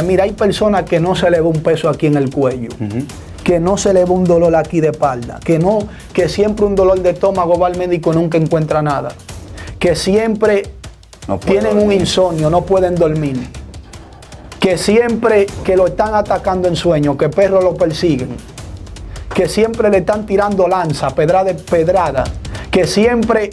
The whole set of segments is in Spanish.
Mira, hay personas que no se le ve un peso aquí en el cuello, que no se le ve un dolor aquí de espalda, que siempre un dolor de estómago va al médico y nunca encuentra nada, que siempre tienen un insomnio, no pueden dormir, que siempre que lo están atacando en sueño, que perros lo persiguen, que siempre le están tirando lanza, pedrada, que siempre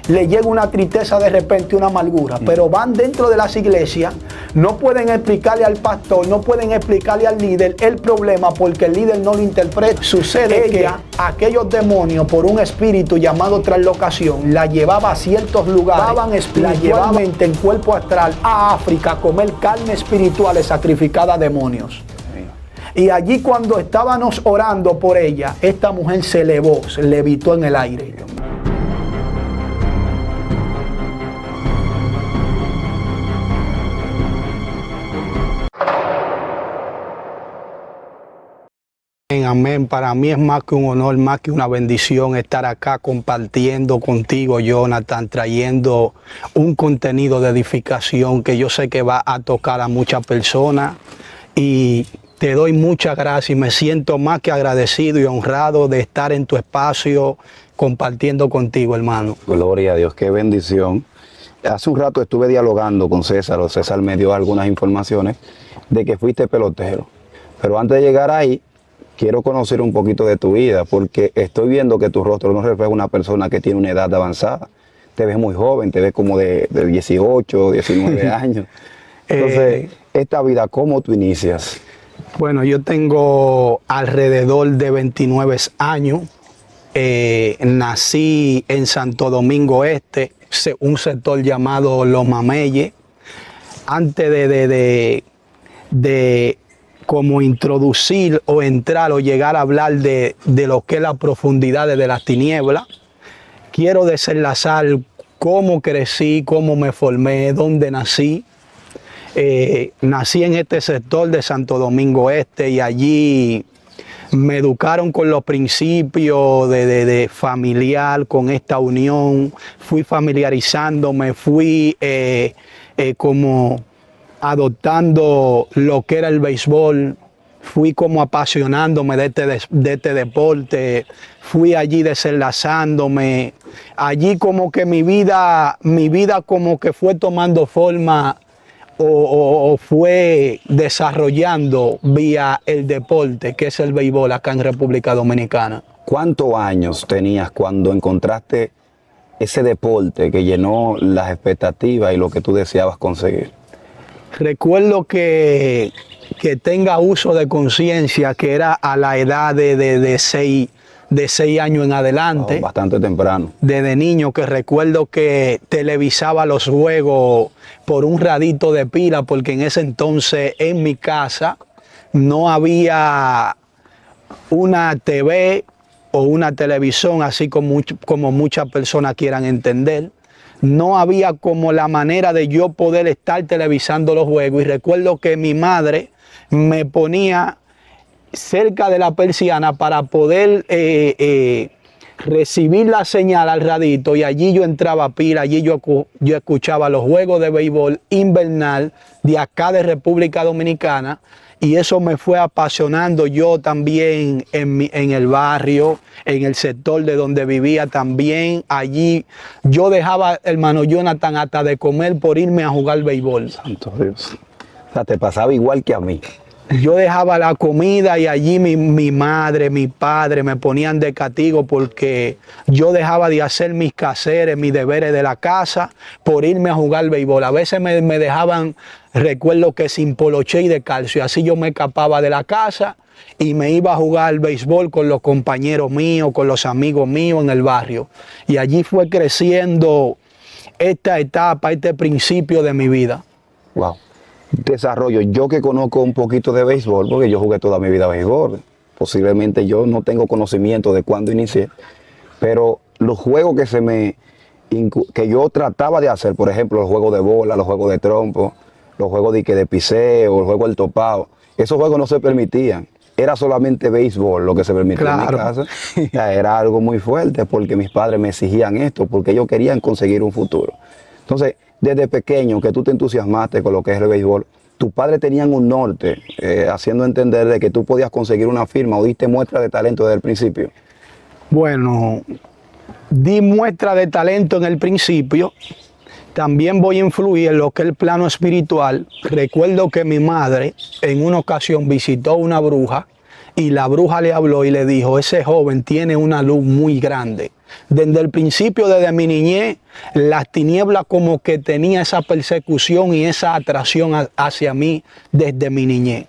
le llega una tristeza de repente, una amargura, pero van dentro de las iglesias, no pueden explicarle al pastor, no pueden explicarle al líder el problema porque el líder no lo interpreta. Sucede que aquellos demonios, por un espíritu llamado translocación, la llevaba a ciertos lugares, la llevaban en cuerpo astral a África a comer carne espiritual sacrificada a demonios. Y allí cuando estábamos orando por ella, esta mujer se elevó, se levitó en el aire. Amén. Para mí es más que un honor, más que una bendición estar acá compartiendo contigo, Jonathan, trayendo un contenido de edificación que yo sé que va a tocar a muchas personas. Y te doy muchas gracias y me siento más que agradecido y honrado de estar en tu espacio compartiendo contigo, hermano. Gloria a Dios, qué bendición. Hace un rato estuve dialogando con César, o César me dio algunas informaciones de que fuiste pelotero. Pero antes de llegar ahí, quiero conocer un poquito de tu vida, porque estoy viendo que tu rostro no refleja una persona que tiene una edad avanzada. Te ves muy joven, te ves como de 18, 19 años. Entonces, esta vida, ¿cómo tú inicias? Bueno, yo tengo alrededor de 29 años. Nací en Santo Domingo Este, un sector llamado Los Mameyes. Antes de como introducir o entrar o llegar a hablar de lo que es las profundidades de las tinieblas, quiero desenlazar cómo crecí, cómo me formé, dónde nací. Nací en este sector de Santo Domingo Este y allí me educaron con los principios de familiar, con esta unión. Fui familiarizándome, fui como adoptando lo que era el béisbol, fui como apasionándome de este deporte, fui allí desenlazándome, allí como que mi vida como que fue tomando forma o fue desarrollando vía el deporte, que es el béisbol acá en República Dominicana. ¿Cuántos años tenías cuando encontraste ese deporte que llenó las expectativas y lo que tú deseabas conseguir? Recuerdo que tenga uso de conciencia, que era a la edad de 6 años en adelante. Oh, bastante temprano. Desde niño, que recuerdo que televisaba los juegos por un radito de pila, porque en ese entonces en mi casa no había una TV o una televisión, así como muchas personas quieran entender. No había como la manera de yo poder estar televisando los juegos. Y recuerdo que mi madre me ponía cerca de la persiana para poder recibir la señal al radito, y allí yo entraba a pila, allí yo escuchaba los juegos de béisbol invernal de acá de República Dominicana. Y eso me fue apasionando. Yo también en el barrio, en el sector de donde vivía también, allí yo dejaba, hermano Jonathan, hasta de comer por irme a jugar béisbol. Santo Dios. O sea, te pasaba igual que a mí. Yo dejaba la comida y allí mi madre, mi padre me ponían de castigo porque yo dejaba de hacer mis quehaceres, mis deberes de la casa por irme a jugar béisbol. A veces me dejaban, recuerdo que sin poloché y de calcio, así yo me escapaba de la casa y me iba a jugar béisbol con los compañeros míos, con los amigos míos en el barrio. Y allí fue creciendo esta etapa, este principio de mi vida. Wow. Desarrollo, yo que conozco un poquito de béisbol, porque yo jugué toda mi vida a béisbol, posiblemente yo no tengo conocimiento de cuándo inicié, pero los juegos que yo trataba de hacer, por ejemplo, los juegos de bola, los juegos de trompo, los juegos de piseo, el juego del topado, esos juegos no se permitían. Era solamente béisbol lo que se permitía en mi casa. O sea, era algo muy fuerte porque mis padres me exigían esto, porque ellos querían conseguir un futuro. Entonces, desde pequeño que tú te entusiasmaste con lo que es el béisbol, tu padre tenían un norte, haciendo entender de que tú podías conseguir una firma o diste muestra de talento desde el principio? Bueno, di muestra de talento en el principio. También voy a influir en lo que es el plano espiritual. Recuerdo que mi madre en una ocasión visitó a una bruja y la bruja le habló y le dijo, ese joven tiene una luz muy grande. Desde el principio, desde mi niñez, las tinieblas como que tenía esa persecución y esa atracción hacia mí desde mi niñez.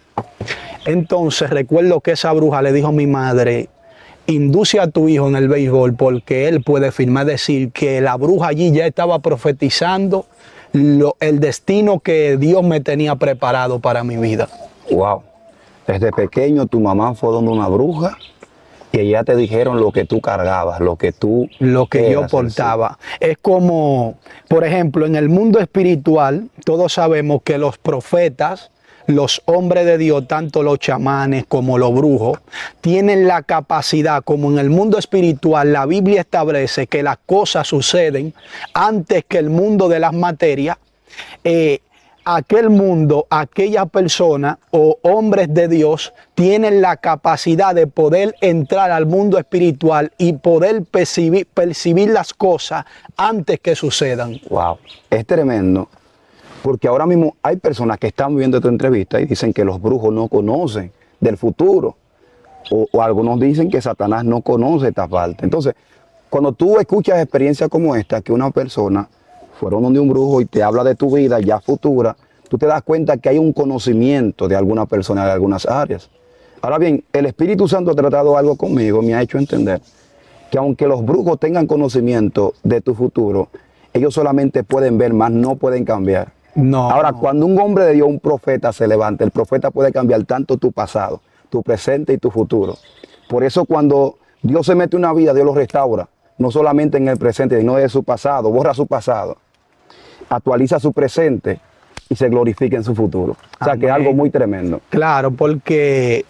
Entonces recuerdo que esa bruja le dijo a mi madre, induce a tu hijo en el béisbol porque él puede firmar. Decir que la bruja allí ya estaba profetizando el destino que Dios me tenía preparado para mi vida. Wow. Desde pequeño tu mamá fue donde una bruja y ella te dijeron lo que tú cargabas, lo que yo portaba. Es como, por ejemplo, en el mundo espiritual, todos sabemos que los profetas, los hombres de Dios, tanto los chamanes como los brujos, tienen la capacidad, como en el mundo espiritual, la Biblia establece que las cosas suceden antes que el mundo de las materias. Aquel mundo, aquella persona o hombres de Dios tienen la capacidad de poder entrar al mundo espiritual y poder percibir las cosas antes que sucedan. Wow, es tremendo. Porque ahora mismo hay personas que están viendo esta entrevista y dicen que los brujos no conocen del futuro. O algunos dicen que Satanás no conoce esta parte. Entonces, cuando tú escuchas experiencias como esta, que una persona fueron donde un brujo y te habla de tu vida ya futura, tú te das cuenta que hay un conocimiento de alguna persona de algunas áreas. Ahora bien, el Espíritu Santo ha tratado algo conmigo, me ha hecho entender que aunque los brujos tengan conocimiento de tu futuro, ellos solamente pueden ver, más no pueden cambiar. No. Ahora, cuando un hombre de Dios, un profeta se levanta, el profeta puede cambiar tanto tu pasado, tu presente y tu futuro. Por eso cuando Dios se mete en una vida, Dios lo restaura, no solamente en el presente, sino de su pasado, borra su pasado, actualiza su presente y se glorifica en su futuro. O sea, que es algo muy tremendo. Claro, porque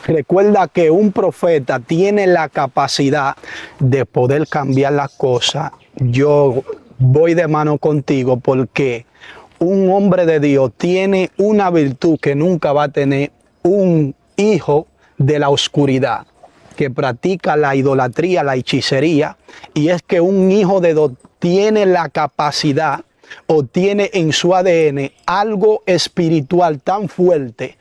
recuerda que un profeta tiene la capacidad de poder cambiar las cosas. Yo voy de mano contigo porque un hombre de Dios tiene una virtud que nunca va a tener un hijo de la oscuridad, que practica la idolatría, la hechicería, y es que un hijo de Dios tiene la capacidad o tiene en su ADN algo espiritual tan fuerte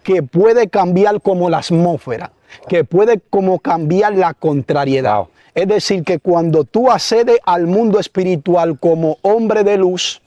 que puede cambiar como la atmósfera, que puede como cambiar la contrariedad. Wow. Es decir, que cuando tú accedes al mundo espiritual como hombre de luz,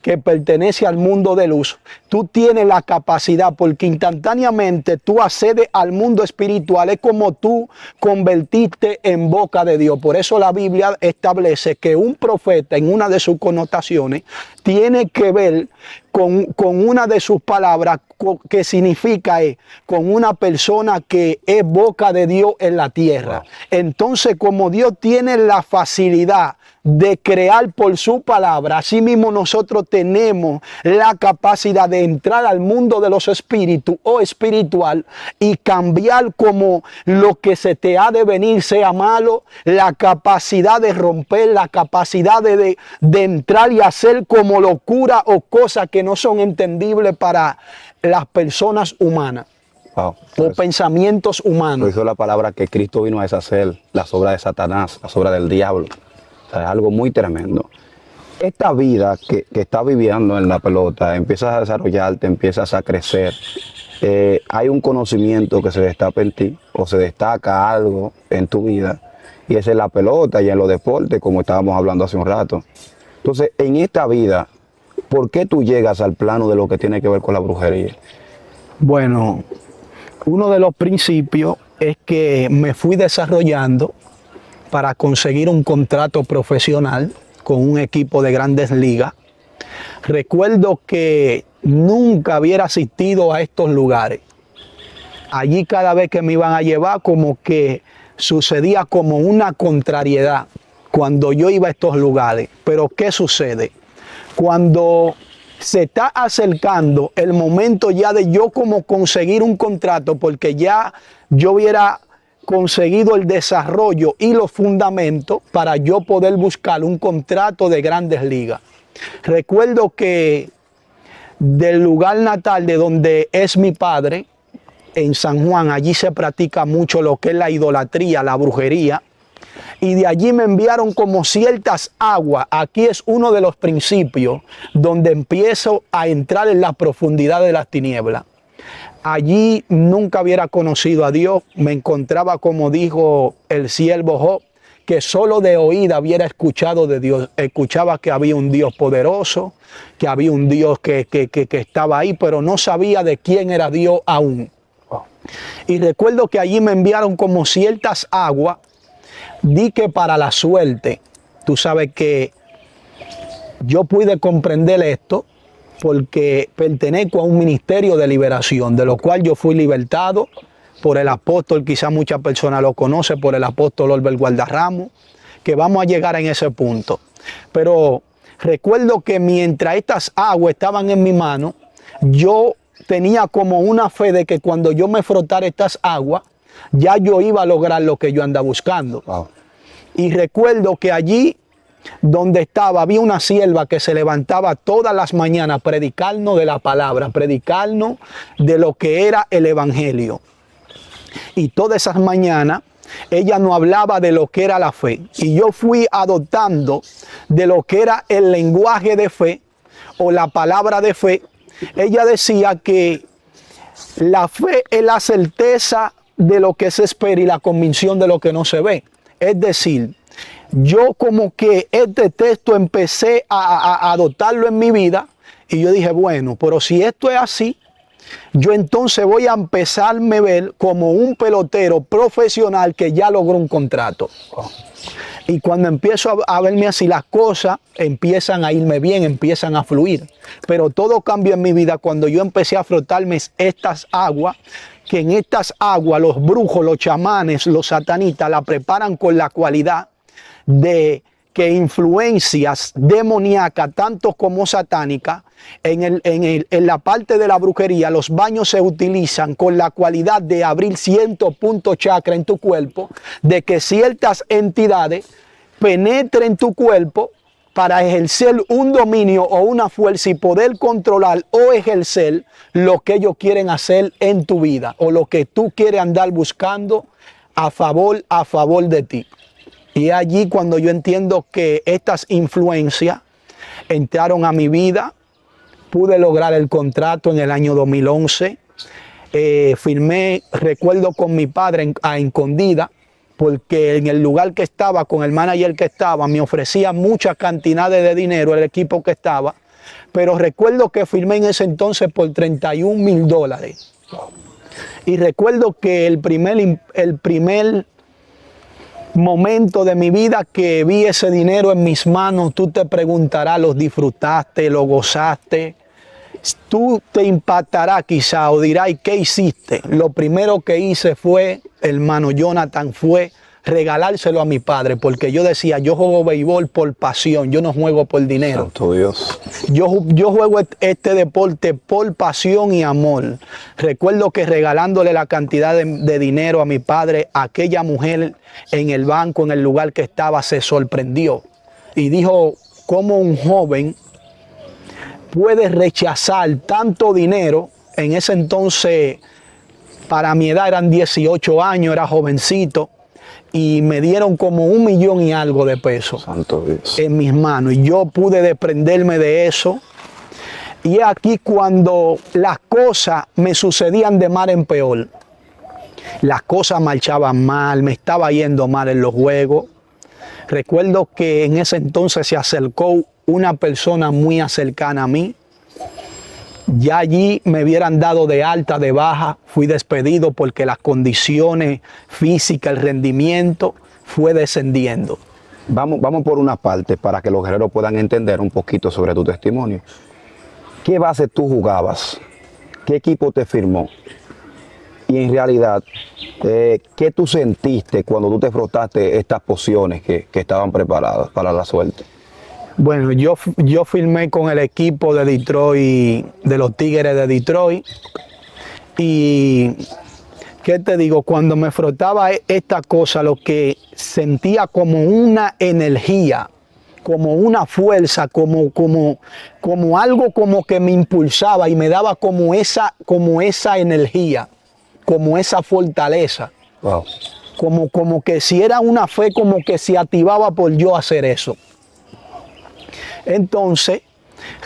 que pertenece al mundo de luz, tú tienes la capacidad, porque instantáneamente tú accedes al mundo espiritual, es como tú convertiste en boca de Dios. Por eso la Biblia establece que un profeta, en una de sus connotaciones, tiene que ver con una de sus palabras, que significa con una persona que es boca de Dios en la tierra. Wow. Entonces, como Dios tiene la facilidad de crear por su palabra, así mismo nosotros tenemos la capacidad de entrar al mundo de los espíritus o espiritual y cambiar como lo que se te ha de venir sea malo, la capacidad de romper, la capacidad de entrar y hacer como locura o cosas que no son entendibles para las personas humanas. Wow, o pensamientos humanos. Por eso la palabra que Cristo vino a deshacer las obras de Satanás, las obras del diablo. O sea, es algo muy tremendo. Esta vida que estás viviendo en la pelota, empiezas a desarrollarte, empiezas a crecer. Hay un conocimiento que se destapa en ti o se destaca algo en tu vida. Y esa es la pelota y en los deportes, como estábamos hablando hace un rato. Entonces, en esta vida, ¿por qué tú llegas al plano de lo que tiene que ver con la brujería? Bueno, uno de los principios es que me fui desarrollando para conseguir un contrato profesional con un equipo de Grandes Ligas. Recuerdo que nunca hubiera asistido a estos lugares. Allí cada vez que me iban a llevar, como que sucedía como una contrariedad cuando yo iba a estos lugares. Pero ¿qué sucede? Cuando se está acercando el momento ya de yo como conseguir un contrato, porque ya yo hubiera conseguido el desarrollo y los fundamentos para yo poder buscar un contrato de Grandes Ligas. Recuerdo que del lugar natal de donde es mi padre, en San Juan. Allí se practica mucho lo que es la idolatría, la brujería. Y de allí me enviaron como ciertas aguas. Aquí es uno de los principios donde empiezo a entrar en la profundidad de las tinieblas. Allí nunca hubiera conocido a Dios. Me encontraba, como dijo el siervo Job, que solo de oída hubiera escuchado de Dios. Escuchaba que había un Dios poderoso, que había un Dios que estaba ahí, pero no sabía de quién era Dios aún. Y recuerdo que allí me enviaron como ciertas aguas, di que para la suerte. Tú sabes que yo pude comprender esto porque pertenezco a un ministerio de liberación, de lo cual yo fui libertado por el apóstol, quizás muchas personas lo conocen, por el apóstol Olver Gualdarramo, que vamos a llegar en ese punto. Pero recuerdo que mientras estas aguas estaban en mi mano, yo tenía como una fe de que cuando yo me frotara estas aguas, ya yo iba a lograr lo que yo andaba buscando. Wow. Y recuerdo que allí donde estaba había una sierva que se levantaba todas las mañanas a predicarnos de la palabra, predicarnos de lo que era el evangelio. Y todas esas mañanas ella nos hablaba de lo que era la fe. Y yo fui adoptando de lo que era el lenguaje de fe o la palabra de fe. Ella decía que la fe es la certeza de lo que se espera y la convicción de lo que no se ve. Es decir, yo como que este texto empecé a adoptarlo en mi vida y yo dije, bueno, pero si esto es así, yo entonces voy a empezarme a ver como un pelotero profesional que ya logró un contrato. Y cuando empiezo a verme así, las cosas empiezan a irme bien, empiezan a fluir. Pero todo cambió en mi vida cuando yo empecé a frotarme estas aguas, que en estas aguas los brujos, los chamanes, los satanistas la preparan con la cualidad de que influencias demoníacas, tanto como satánicas, en la parte de la brujería, los baños se utilizan con la cualidad de abrir ciertos puntos chakra en tu cuerpo, de que ciertas entidades penetren tu cuerpo para ejercer un dominio o una fuerza y poder controlar o ejercer lo que ellos quieren hacer en tu vida o lo que tú quieres andar buscando a favor de ti. Y allí cuando yo entiendo que estas influencias entraron a mi vida, pude lograr el contrato en el año 2011. Firmé, recuerdo, con mi padre a escondida, porque en el lugar que estaba, con el manager que estaba, me ofrecía muchas cantidades de dinero el equipo que estaba, pero recuerdo que firmé en ese entonces por $31,000. Y recuerdo que el primer momento de mi vida que vi ese dinero en mis manos, tú te preguntarás, ¿lo disfrutaste, lo gozaste? Tú te impactarás quizá o dirás, ¿y qué hiciste? Lo primero que hice fue, hermano Jonathan, fue regalárselo a mi padre, porque yo decía, yo juego béisbol por pasión, yo no juego por dinero. Santo Dios. Yo juego este deporte por pasión y amor. Recuerdo que regalándole la cantidad de dinero a mi padre, aquella mujer en el banco, en el lugar que estaba, se sorprendió y dijo, ¿cómo un joven puede rechazar tanto dinero? En ese entonces, para mi edad eran 18 años, era jovencito. Y me dieron como $1 millón y algo de pesos. Santo Dios. En mis manos. Y yo pude desprenderme de eso. Y aquí cuando las cosas me sucedían de mal en peor. Las cosas marchaban mal, me estaba yendo mal en los juegos. Recuerdo que en ese entonces se acercó una persona muy cercana a mí. Ya allí me hubieran dado de alta, de baja, fui despedido porque las condiciones físicas, el rendimiento fue descendiendo. Vamos por una parte para que los guerreros puedan entender un poquito sobre tu testimonio. ¿Qué base tú jugabas? ¿Qué equipo te firmó? Y en realidad, ¿qué tú sentiste cuando tú te frotaste estas pociones que estaban preparadas para la suerte? Bueno, yo firmé con el equipo de Detroit, de los Tigres de Detroit. Y, ¿qué te digo? Cuando me frotaba esta cosa, lo que sentía como una energía como una fuerza, como algo como que me impulsaba y me daba como esa energía, como esa fortaleza. Wow. Como que si era una fe, como que se activaba por yo hacer eso. Entonces,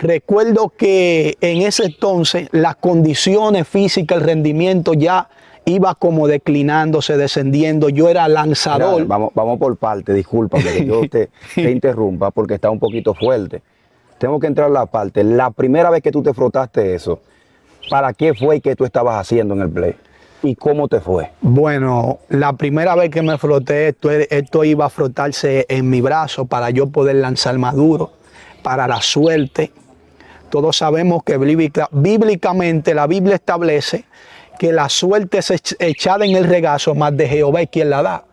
recuerdo que en ese entonces las condiciones físicas, el rendimiento ya iba como declinándose, descendiendo. Yo era lanzador. Mira, vamos por parte, disculpa que yo te interrumpa porque está un poquito fuerte. Tengo que entrar a la parte. La primera vez que tú te frotaste eso, ¿para qué fue que tú estabas haciendo en el play? ¿Y cómo te fue? Bueno, la primera vez que me froté, esto iba a frotarse en mi brazo para yo poder lanzar más duro, para la suerte. Todos sabemos que bíblicamente la Biblia establece que la suerte es echada en el regazo, más de Jehová es quien la da.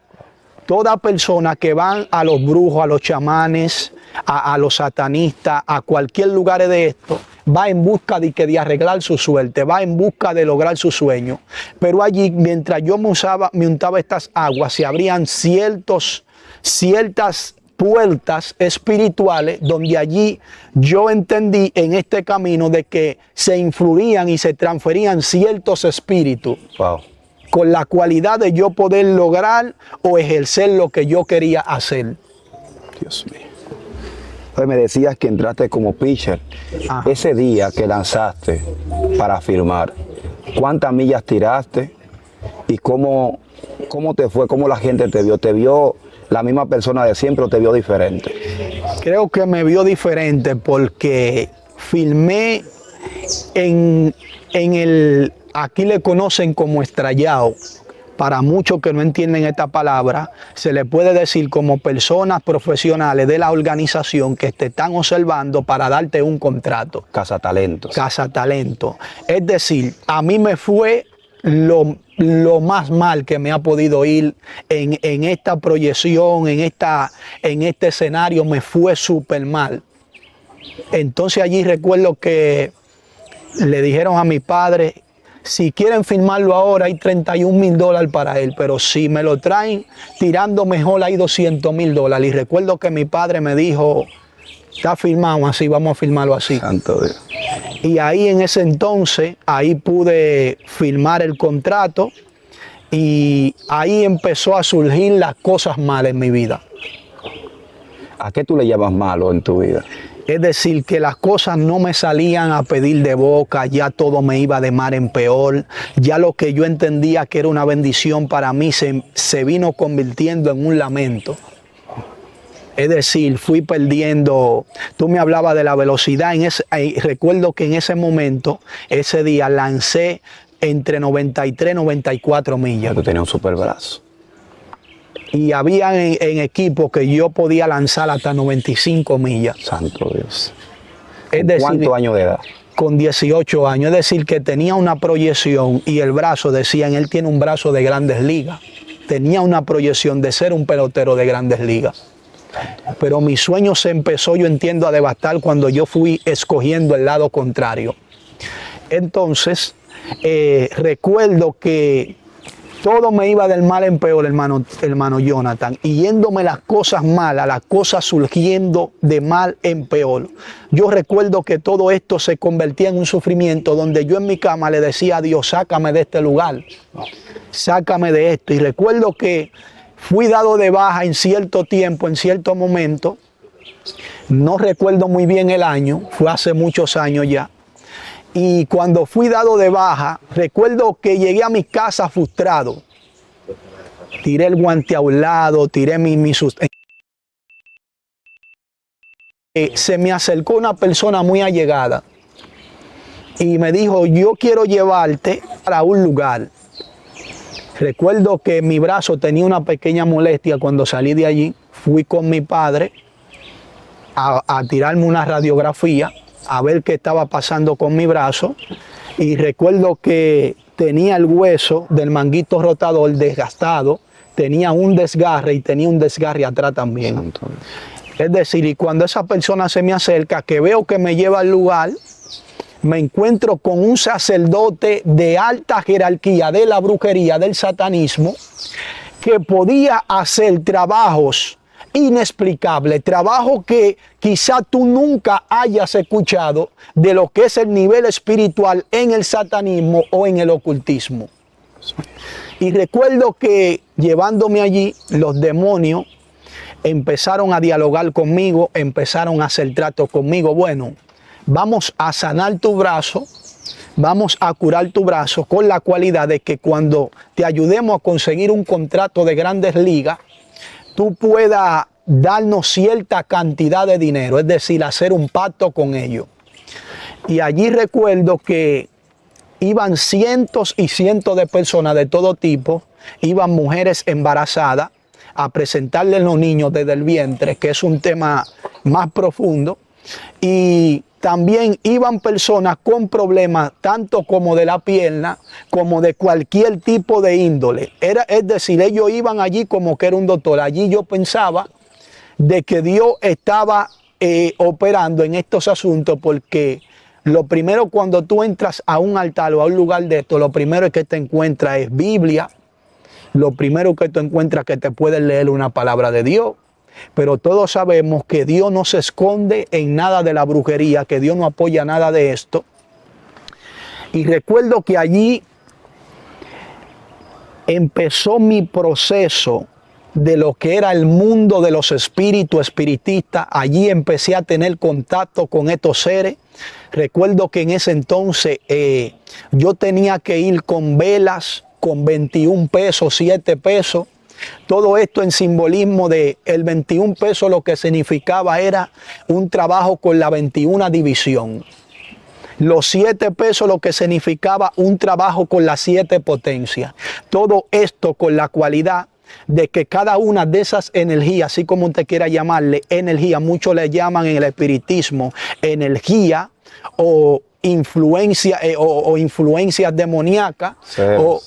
Toda persona que van a los brujos, a los chamanes, a los satanistas, a cualquier lugar de esto, va en busca de arreglar su suerte, va en busca de lograr su sueño. Pero allí, mientras yo me untaba estas aguas, se abrían ciertas puertas espirituales donde allí yo entendí en este camino de que se influían y se transferían ciertos espíritus. Wow. Con la cualidad de yo poder lograr o ejercer lo que yo quería hacer. Dios mío. Pues me decías que entraste como pitcher. Ajá. Ese día que lanzaste para firmar, ¿cuántas millas tiraste? ¿Y cómo te fue? ¿Cómo la gente te vio? ¿Te vio la misma persona de siempre o te vio diferente? Creo que me vio diferente porque filmé en el, aquí le conocen como estrellado. Para muchos que no entienden esta palabra, se le puede decir como personas profesionales de la organización que te están observando para darte un contrato. Cazatalentos. Cazatalento. Es decir, a mí me fue lo más mal que me ha podido ir en esta proyección, en este escenario, me fue súper mal. Entonces allí recuerdo que le dijeron a mi padre, si quieren firmarlo ahora hay $31,000 para él, pero si me lo traen tirando mejor hay $200,000. Y recuerdo que mi padre me dijo, está firmado así, vamos a firmarlo así. Santo Dios. Y ahí en ese entonces, ahí pude firmar el contrato y ahí empezó a surgir las cosas malas en mi vida. ¿A qué tú le llamas malo en tu vida? Es decir, que las cosas no me salían a pedir de boca, ya todo me iba de mal en peor, ya lo que yo entendía que era una bendición para mí se vino convirtiendo en un lamento. Es decir, fui perdiendo, tú me hablabas de la velocidad, recuerdo que en ese momento, ese día lancé entre 93 y 94 millas. Tú tenías un super brazo. Y había en equipos que yo podía lanzar hasta 95 millas. Santo Dios. Es decir, ¿Cuántos años de edad? Con 18 años. Es decir, que tenía una proyección y el brazo, decían, él tiene un brazo de grandes ligas. Tenía una proyección de ser un pelotero de grandes ligas. Pero mi sueño se empezó, yo entiendo, a devastar cuando yo fui escogiendo el lado contrario. Entonces, recuerdo que todo me iba del mal en peor, hermano Jonathan, y yéndome las cosas malas, las cosas surgiendo de mal en peor. Yo recuerdo que todo esto se convertía en un sufrimiento donde yo en mi cama le decía a Dios, sácame de este lugar, sácame de esto. Y recuerdo que fui dado de baja en cierto tiempo, en cierto momento, no recuerdo muy bien el año, fue hace muchos años ya. Y cuando fui dado de baja, recuerdo que llegué a mi casa frustrado. Tiré el guante a un lado, tiré mi sustento. Se me acercó una persona muy allegada y me dijo, yo quiero llevarte para un lugar. Recuerdo que mi brazo tenía una pequeña molestia cuando salí de allí. Fui con mi padre a tirarme una radiografía, a ver qué estaba pasando con mi brazo, y recuerdo que tenía el hueso del manguito rotador desgastado, tenía un desgarre y tenía un desgarre atrás también. Es decir, y cuando esa persona se me acerca, que veo que me lleva al lugar, me encuentro con un sacerdote de alta jerarquía de la brujería, del satanismo, que podía hacer trabajos inexplicable, trabajo que quizá tú nunca hayas escuchado de lo que es el nivel espiritual en el satanismo o en el ocultismo. Y recuerdo que llevándome allí, los demonios empezaron a dialogar conmigo, empezaron a hacer trato conmigo. Bueno, vamos a sanar tu brazo, vamos a curar tu brazo con la cualidad de que cuando te ayudemos a conseguir un contrato de Grandes Ligas, tú puedas darnos cierta cantidad de dinero, es decir, hacer un pacto con ellos. Y allí recuerdo que iban cientos y cientos de personas de todo tipo, iban mujeres embarazadas a presentarles los niños desde el vientre, que es un tema más profundo, y también iban personas con problemas tanto como de la pierna como de cualquier tipo de índole. Es decir, ellos iban allí como que era un doctor. Allí yo pensaba de que Dios estaba operando en estos asuntos, porque lo primero cuando tú entras a un altar o a un lugar de esto, lo primero que te encuentras es Biblia. Lo primero que tú encuentras que te puedes leer una palabra de Dios. Pero todos sabemos que Dios no se esconde en nada de la brujería, que Dios no apoya nada de esto. Y recuerdo que allí empezó mi proceso de lo que era el mundo de los espíritus espiritistas. Allí empecé a tener contacto con estos seres. Recuerdo que en ese entonces yo tenía que ir con velas, con 21 pesos, 7 pesos. Todo esto en simbolismo de el 21 pesos, lo que significaba era un trabajo con la 21 división. Los 7 pesos lo que significaba un trabajo con las 7 potencias. Todo esto con la cualidad de que cada una de esas energías, así como usted quiera llamarle energía, muchos le llaman en el espiritismo energía o influencia o influencias demoníacas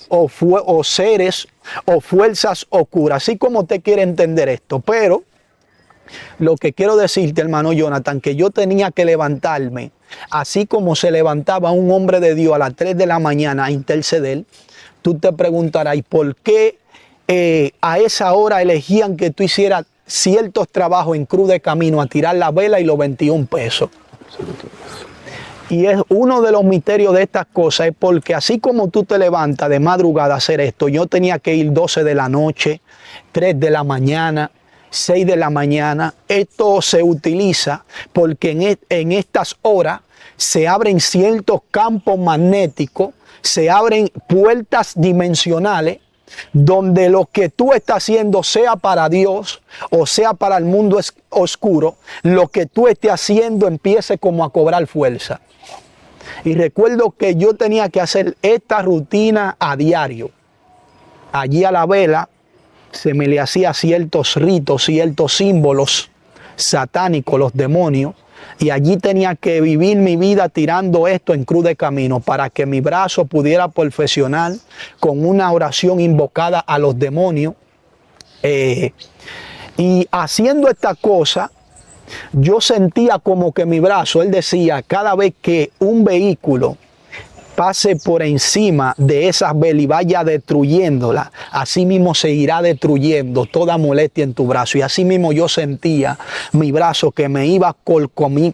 o seres o fuerzas oscuras, así como usted quiere entender esto. Pero lo que quiero decirte, hermano Jonathan, que yo tenía que levantarme, así como se levantaba un hombre de Dios a las 3 de la mañana a interceder. Tú te preguntarás, ¿y por qué a esa hora elegían que tú hicieras ciertos trabajos en cruz de camino, a tirar la vela y los 21 pesos? Y es uno de los misterios de estas cosas, es porque así como tú te levantas de madrugada a hacer esto, yo tenía que ir 12 de la noche, 3 de la mañana, 6 de la mañana. Esto se utiliza porque en estas horas se abren ciertos campos magnéticos, se abren puertas dimensionales, donde lo que tú estás haciendo, sea para Dios o sea para el mundo oscuro, lo que tú estés haciendo empiece como a cobrar fuerza. Y recuerdo que yo tenía que hacer esta rutina a diario. Allí a la vela se me le hacía ciertos ritos, ciertos símbolos satánicos, los demonios. Y allí tenía que vivir mi vida tirando esto en cruz de camino para que mi brazo pudiera perfeccionar con una oración invocada a los demonios. Y haciendo esta cosa, yo sentía como que mi brazo, él decía, cada vez que un vehículo pase por encima de esas velas y vaya destruyéndola, así mismo se irá destruyendo toda molestia en tu brazo. Y así mismo yo sentía mi brazo que me iba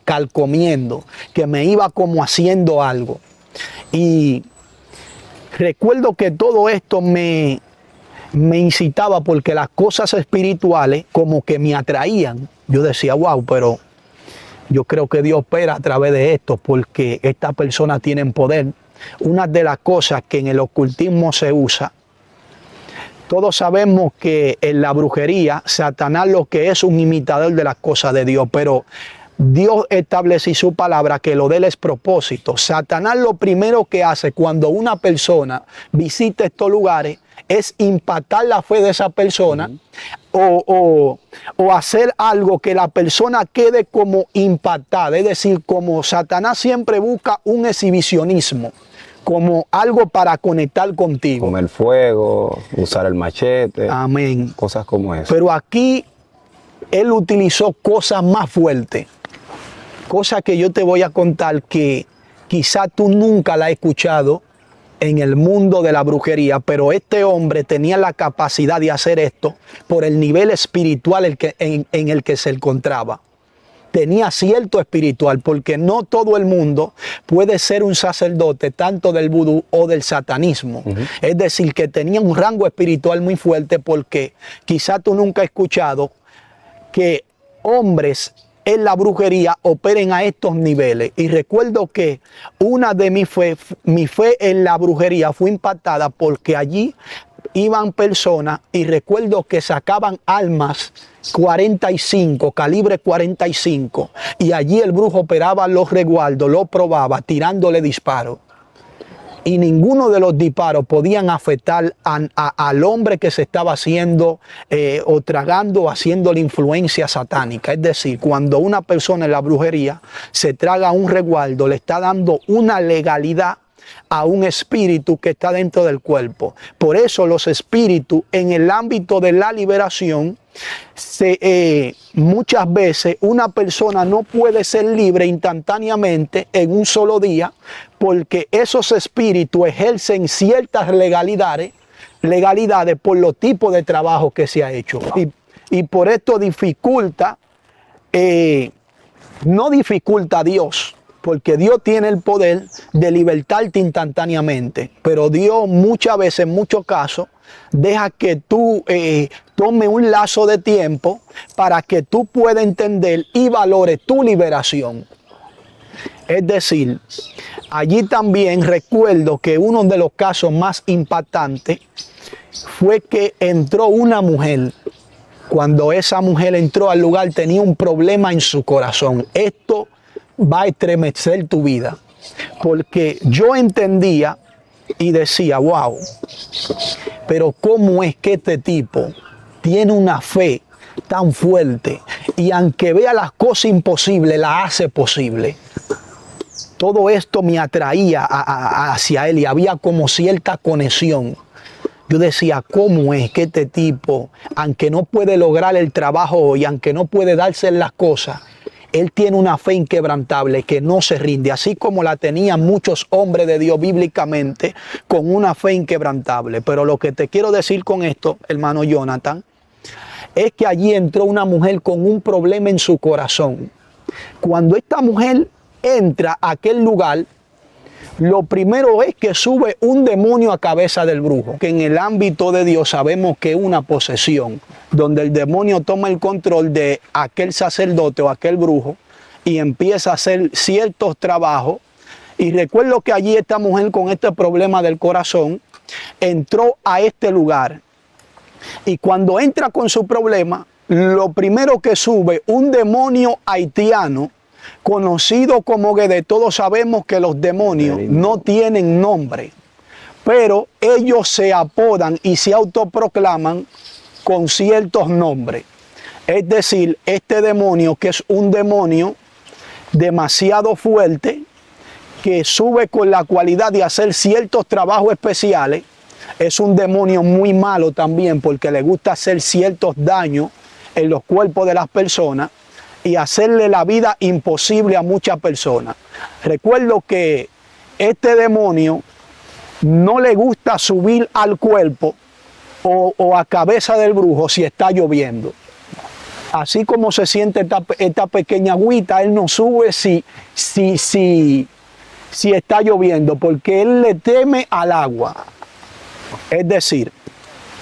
calcomiendo, que me iba como haciendo algo. Y recuerdo que todo esto me incitaba, porque las cosas espirituales como que me atraían. Yo decía, wow, pero yo creo que Dios opera a través de esto, porque estas personas tienen poder. Una de las cosas que en el ocultismo se usa, todos sabemos que en la brujería, Satanás lo que es un imitador de las cosas de Dios, pero Dios establece su palabra que lo de él es propósito. Satanás lo primero que hace cuando una persona visita estos lugares es impactar la fe de esa persona, o hacer algo que la persona quede como impactada. Es decir, como Satanás siempre busca un exhibicionismo, como algo para conectar contigo. Como el fuego, usar el machete. Amén. Cosas como eso. Pero aquí él utilizó cosas más fuertes. Cosas que yo te voy a contar que quizá tú nunca la has escuchado en el mundo de la brujería, pero este hombre tenía la capacidad de hacer esto por el nivel espiritual en el que se encontraba. Tenía cierto espiritual, porque no todo el mundo puede ser un sacerdote tanto del vudú o del satanismo. Es decir, que tenía un rango espiritual muy fuerte, porque quizá tú nunca has escuchado que hombres en la brujería operen a estos niveles. Y recuerdo que una de mi fe en la brujería fue impactada, porque allí iban personas y recuerdo que sacaban armas 45, calibre 45, y allí el brujo operaba los resguardos, lo probaba tirándole disparos. Y ninguno de los disparos podían afectar al hombre que se estaba haciendo o tragando, haciendo la influencia satánica. Es decir, cuando una persona en la brujería se traga un resguardo, le está dando una legalidad a un espíritu que está dentro del cuerpo. Por eso los espíritus en el ámbito de la liberación, muchas veces una persona no puede ser libre instantáneamente en un solo día, porque esos espíritus ejercen ciertas legalidades por los tipos de trabajo que se ha hecho. Y por esto dificulta, no dificulta a Dios, porque Dios tiene el poder de libertarte instantáneamente, pero Dios muchas veces, en muchos casos, deja que tú tome un lazo de tiempo para que tú puedas entender y valores tu liberación. Es decir, allí también recuerdo que uno de los casos más impactantes fue que entró una mujer. Cuando esa mujer entró al lugar, tenía un problema en su corazón. Esto va a estremecer tu vida, porque yo entendía y decía, wow, pero ¿cómo es que este tipo tiene una fe tan fuerte y aunque vea las cosas imposibles, las hace posible? Todo esto me atraía hacia él y había como cierta conexión. Yo decía, ¿cómo es que este tipo, aunque no puede lograr el trabajo hoy, aunque no puede darse las cosas, él tiene una fe inquebrantable que no se rinde, así como la tenían muchos hombres de Dios bíblicamente, con una fe inquebrantable? Pero lo que te quiero decir con esto, hermano Jonathan, es que allí entró una mujer con un problema en su corazón. Cuando esta mujer entra a aquel lugar, lo primero es que sube un demonio a cabeza del brujo, que en el ámbito de Dios sabemos que es una posesión, donde el demonio toma el control de aquel sacerdote o aquel brujo y empieza a hacer ciertos trabajos. Y recuerdo que allí esta mujer con este problema del corazón entró a este lugar, y cuando entra con su problema, lo primero que sube un demonio haitiano, conocido como Guedé. Todos sabemos que los demonios no tienen nombre, pero ellos se apodan y se autoproclaman con ciertos nombres. Es decir, este demonio, que es un demonio demasiado fuerte, que sube con la cualidad de hacer ciertos trabajos especiales, es un demonio muy malo también, porque le gusta hacer ciertos daños en los cuerpos de las personas y hacerle la vida imposible a muchas personas. Recuerdo que este demonio no le gusta subir al cuerpo o a cabeza del brujo si está lloviendo. Así como se siente esta pequeña agüita, él no sube si está lloviendo, porque él le teme al agua. Es decir,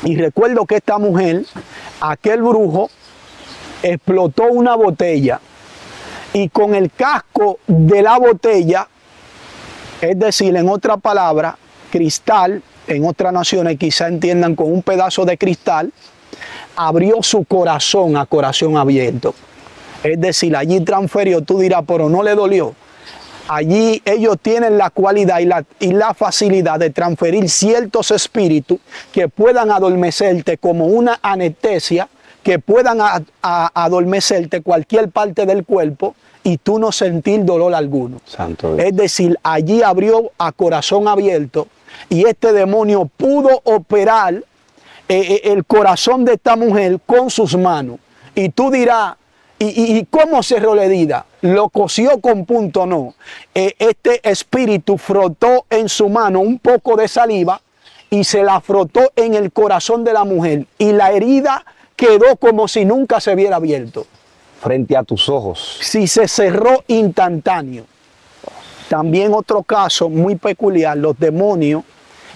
y recuerdo que esta mujer, aquel brujo, explotó una botella y con el casco de la botella, es decir, en otra palabra, cristal, en otras naciones quizá entiendan con un pedazo de cristal, abrió su corazón a corazón abierto. Es decir, allí transfirió, tú dirás, pero no le dolió. Allí ellos tienen la cualidad y la facilidad de transferir ciertos espíritus que puedan adormecerte como una anestesia, que puedan adormecerte cualquier parte del cuerpo y tú no sentir dolor alguno. Santo Dios. Es decir, allí abrió a corazón abierto y este demonio pudo operar el corazón de esta mujer con sus manos. Y tú dirás, ¿Y cómo cerró la herida? Lo cosió con punto, no. Este espíritu frotó en su mano un poco de saliva y se la frotó en el corazón de la mujer. Y la herida quedó como si nunca se hubiera abierto. Frente a tus ojos. Sí, se cerró instantáneo. También otro caso muy peculiar, los demonios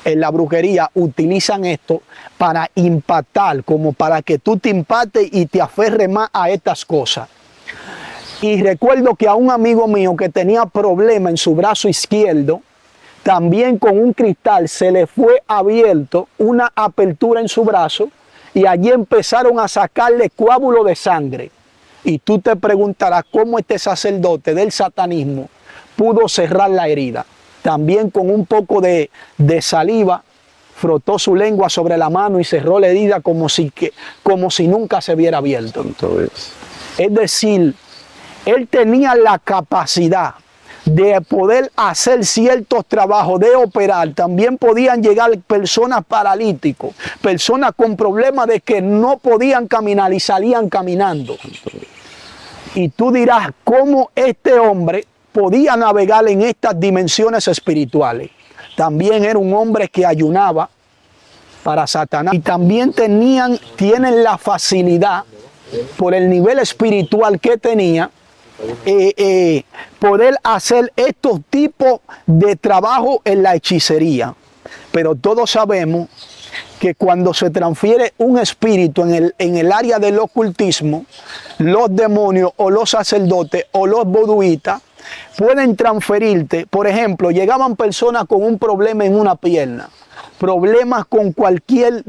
en la brujería utilizan esto para impactar, como para que tú te impactes y te aferres más a estas cosas. Y recuerdo que a un amigo mío que tenía problema en su brazo izquierdo, también con un cristal se le fue abierto una apertura en su brazo y allí empezaron a sacarle coágulos de sangre. Y tú te preguntarás cómo este sacerdote del satanismo pudo cerrar la herida. También con un poco de saliva, frotó su lengua sobre la mano y cerró la herida como si nunca se hubiera abierto. Es decir, él tenía la capacidad de poder hacer ciertos trabajos, de operar. También podían llegar personas paralíticos, personas con problemas de que no podían caminar y salían caminando. Y tú dirás, ¿cómo este hombre podía navegar en estas dimensiones espirituales? También era un hombre que ayunaba para Satanás. Y también tienen la facilidad, por el nivel espiritual que tenía, poder hacer estos tipos de trabajo en la hechicería. Pero todos sabemos que cuando se transfiere un espíritu en el área del ocultismo, los demonios o los sacerdotes o los voduistas pueden transferirte. Por ejemplo, llegaban personas con un problema en una pierna, problemas con cualquier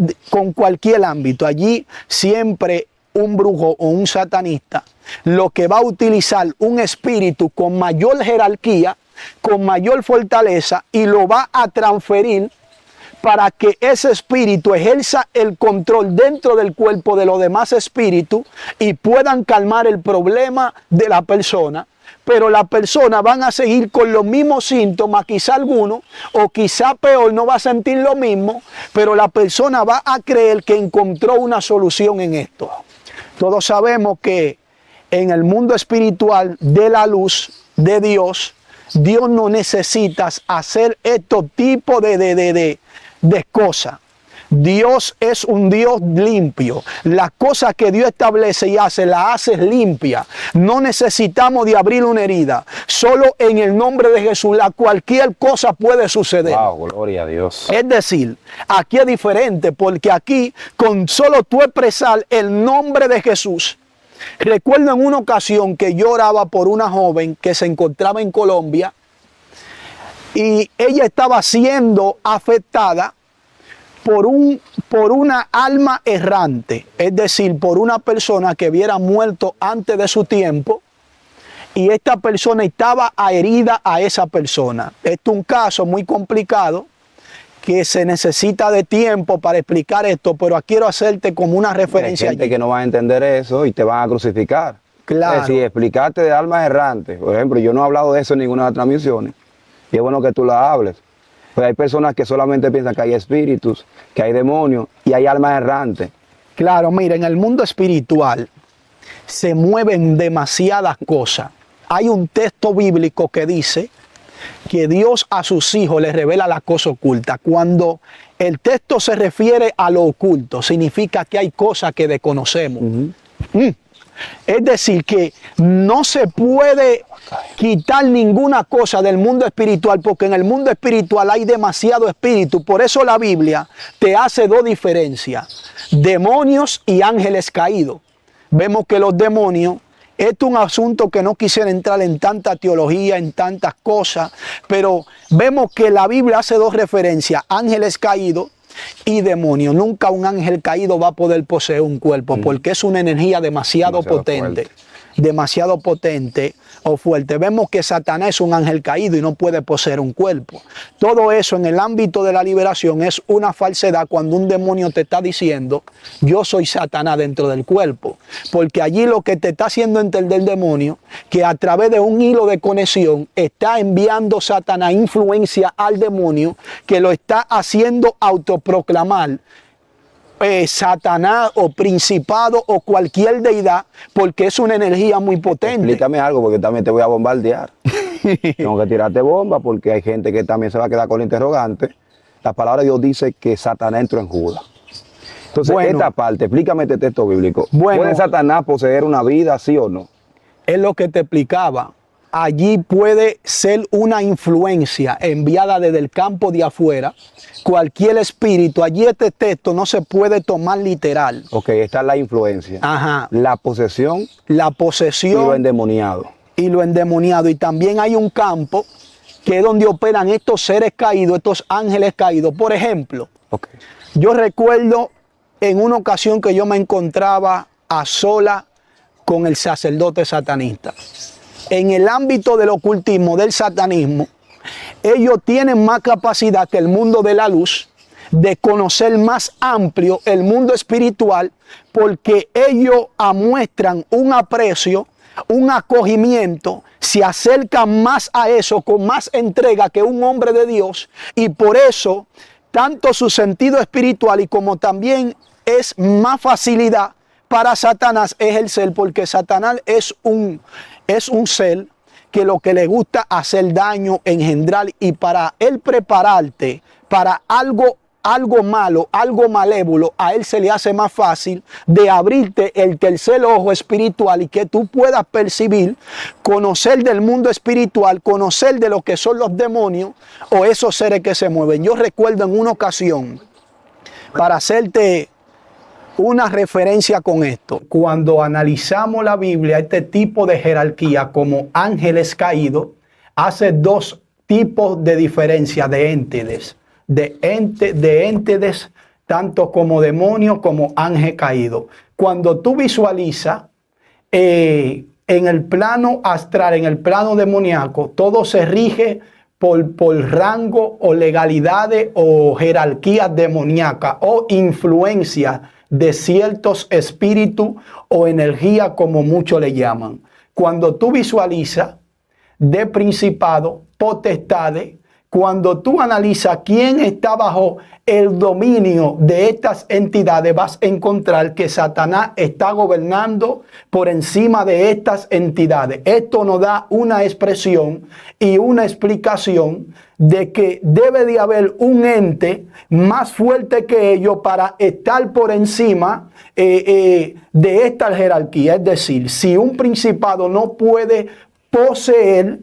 ámbito. Allí siempre un brujo o un satanista lo que va a utilizar un espíritu con mayor jerarquía, con mayor fortaleza, y lo va a transferir para que ese espíritu ejerza el control dentro del cuerpo de los demás espíritus y puedan calmar el problema de la persona. Pero la persona van a seguir con los mismos síntomas, quizá algunos, o quizá peor, no va a sentir lo mismo, pero la persona va a creer que encontró una solución en esto. Todos sabemos que en el mundo espiritual de la luz de Dios, Dios no necesita hacer estos tipos de cosas. Dios es un Dios limpio. Las cosas que Dios establece y hace, las hace limpia. No necesitamos de abrir una herida. Solo en el nombre de Jesús, cualquier cosa puede suceder. Wow, gloria a Dios. Es decir, aquí es diferente, porque aquí, con solo tú expresar el nombre de Jesús. Recuerdo en una ocasión que yo oraba por una joven que se encontraba en Colombia y ella estaba siendo afectada por una alma errante, es decir, por una persona que hubiera muerto antes de su tiempo, y esta persona estaba herida a esa persona. Este es un caso muy complicado que se necesita de tiempo para explicar esto, pero quiero hacerte como una referencia. Hay gente que no va a entender eso y te van a crucificar. Claro. Es decir, explicarte de almas errantes. Por ejemplo, yo no he hablado de eso en ninguna de las transmisiones y es bueno que tú la hables. Pues hay personas que solamente piensan que hay espíritus, que hay demonios y hay almas errantes. Claro, mira, en el mundo espiritual se mueven demasiadas cosas. Hay un texto bíblico que dice que Dios a sus hijos les revela la cosa oculta. Cuando el texto se refiere a lo oculto, significa que hay cosas que desconocemos. Es decir, que no se puede quitar ninguna cosa del mundo espiritual, porque en el mundo espiritual hay demasiado espíritu. Por eso la Biblia te hace dos diferencias: demonios y ángeles caídos. Vemos que los demonios, esto es un asunto que no quisiera entrar en tanta teología, en tantas cosas, pero vemos que la Biblia hace dos referencias: ángeles caídos y demonios. Nunca un ángel caído va a poder poseer un cuerpo, porque es una energía demasiado potente. Fuerte. Demasiado potente o fuerte. Vemos que Satanás es un ángel caído y no puede poseer un cuerpo. Todo eso en el ámbito de la liberación es una falsedad cuando un demonio te está diciendo: yo soy Satanás dentro del cuerpo. Porque allí lo que te está haciendo entender el demonio, que a través de un hilo de conexión está enviando Satanás influencia al demonio, que lo está haciendo autoproclamar Satanás o principado o cualquier deidad, porque es una energía muy potente. Explícame algo, porque también te voy a bombardear. Tengo que tirarte bomba porque hay gente que también se va a quedar con el interrogante. La palabra de Dios dice que Satanás entró en Judas. Entonces, esta parte, explícame este texto bíblico. ¿Puede Satanás poseer una vida, sí o no? Es lo que te explicaba. Allí puede ser una influencia enviada desde el campo de afuera, cualquier espíritu. Allí este texto no se puede tomar literal. Ok, esta es la influencia. Ajá. La posesión. La posesión. Y lo endemoniado. Y lo endemoniado. Y también hay un campo que es donde operan estos seres caídos, estos ángeles caídos. Por ejemplo, yo recuerdo en una ocasión que yo me encontraba a sola con el sacerdote satanista. En el ámbito del ocultismo, del satanismo, ellos tienen más capacidad que el mundo de la luz de conocer más amplio el mundo espiritual, porque ellos muestran un aprecio, un acogimiento, se acercan más a eso con más entrega que un hombre de Dios, y por eso tanto su sentido espiritual y como también es más facilidad para Satanás ejercer, porque Satanás es un ser que lo que le gusta hacer daño, engendrar, y para él prepararte para algo malo, algo malévolo, a él se le hace más fácil de abrirte el tercer ojo espiritual y que tú puedas percibir, conocer del mundo espiritual, conocer de lo que son los demonios o esos seres que se mueven. Yo recuerdo en una ocasión, para hacerte una referencia con esto, cuando analizamos la Biblia, este tipo de jerarquía como ángeles caídos hace dos tipos de diferencia de entes, de entes tanto como demonios como ángel caído. Cuando tú visualizas en el plano astral, en el plano demoníaco, todo se rige por rango o legalidades o jerarquías demoníacas o influencias de ciertos espíritus o energía, como muchos le llaman. Cuando tú visualizas de principado, potestades, cuando tú analizas quién está bajo el dominio de estas entidades, vas a encontrar que Satanás está gobernando por encima de estas entidades. Esto nos da una expresión y una explicación de que debe de haber un ente más fuerte que ellos para estar por encima de esta jerarquía. Es decir, si un principado no puede poseer,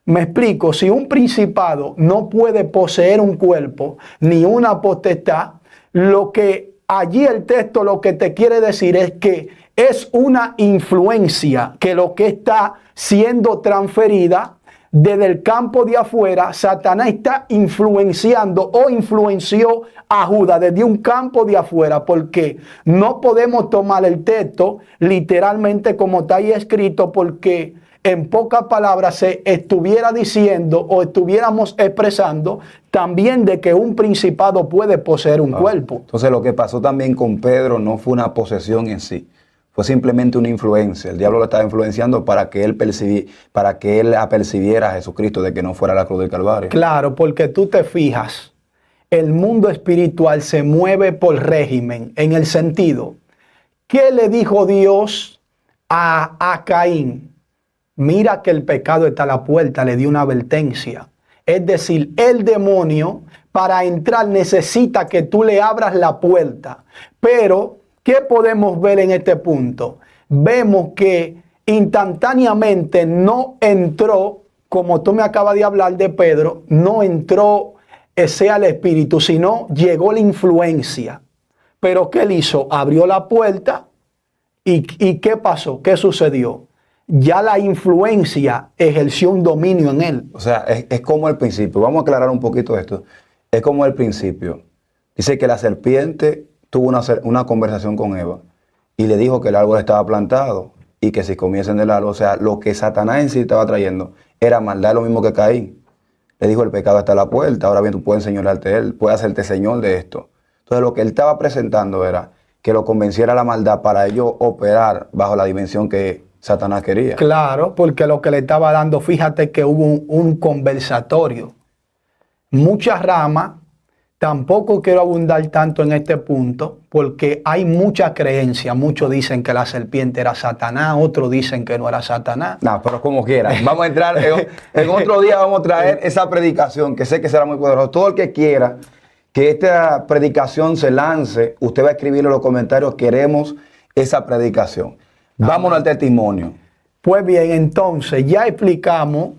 me explico, si un principado no puede poseer un cuerpo ni una potestad, lo que allí el texto lo que te quiere decir es que es una influencia que lo que está siendo transferida desde el campo de afuera. Satanás está influenciando o influenció a Judas desde un campo de afuera, porque no podemos tomar el texto literalmente como está ahí escrito, porque en pocas palabras se estuviera diciendo o estuviéramos expresando también de que un principado puede poseer un cuerpo. Entonces lo que pasó también con Pedro no fue una posesión en sí, fue simplemente una influencia. El diablo lo estaba influenciando para que él apercibiera a Jesucristo de que no fuera a la cruz del Calvario. Claro, porque tú te fijas, el mundo espiritual se mueve por régimen, en el sentido, ¿qué le dijo Dios a Caín? Mira que el pecado está a la puerta, le dio una advertencia. Es decir, el demonio para entrar necesita que tú le abras la puerta. Pero, ¿qué podemos ver en este punto? Vemos que instantáneamente no entró, como tú me acabas de hablar de Pedro, no entró sea el espíritu, sino llegó la influencia. Pero ¿qué él hizo? Abrió la puerta y ¿qué pasó? ¿Qué sucedió? Ya la influencia ejerció un dominio en él. O sea, es como el principio. Vamos a aclarar un poquito esto. Es como el principio. Dice que la serpiente tuvo una conversación con Eva y le dijo que el árbol estaba plantado y que si comiesen del árbol, o sea, lo que Satanás en sí estaba trayendo era maldad, lo mismo que Caín. Le dijo, el pecado está a la puerta, ahora bien tú puedes enseñorearte a él, puedes hacerte señor de esto. Entonces lo que él estaba presentando era que lo convenciera la maldad para ello operar bajo la dimensión que Satanás quería. Claro, porque lo que le estaba dando, fíjate que hubo un conversatorio. Muchas ramas Tampoco quiero abundar tanto en este punto porque hay mucha creencia. Muchos dicen que la serpiente era Satanás, otros dicen que no era Satanás. No, pero como quiera. Vamos a entrar, en otro día vamos a traer esa predicación que sé que será muy poderosa. Todo el que quiera que esta predicación se lance, usted va a escribirlo en los comentarios, queremos esa predicación. Vámonos al testimonio. Pues bien, entonces ya explicamos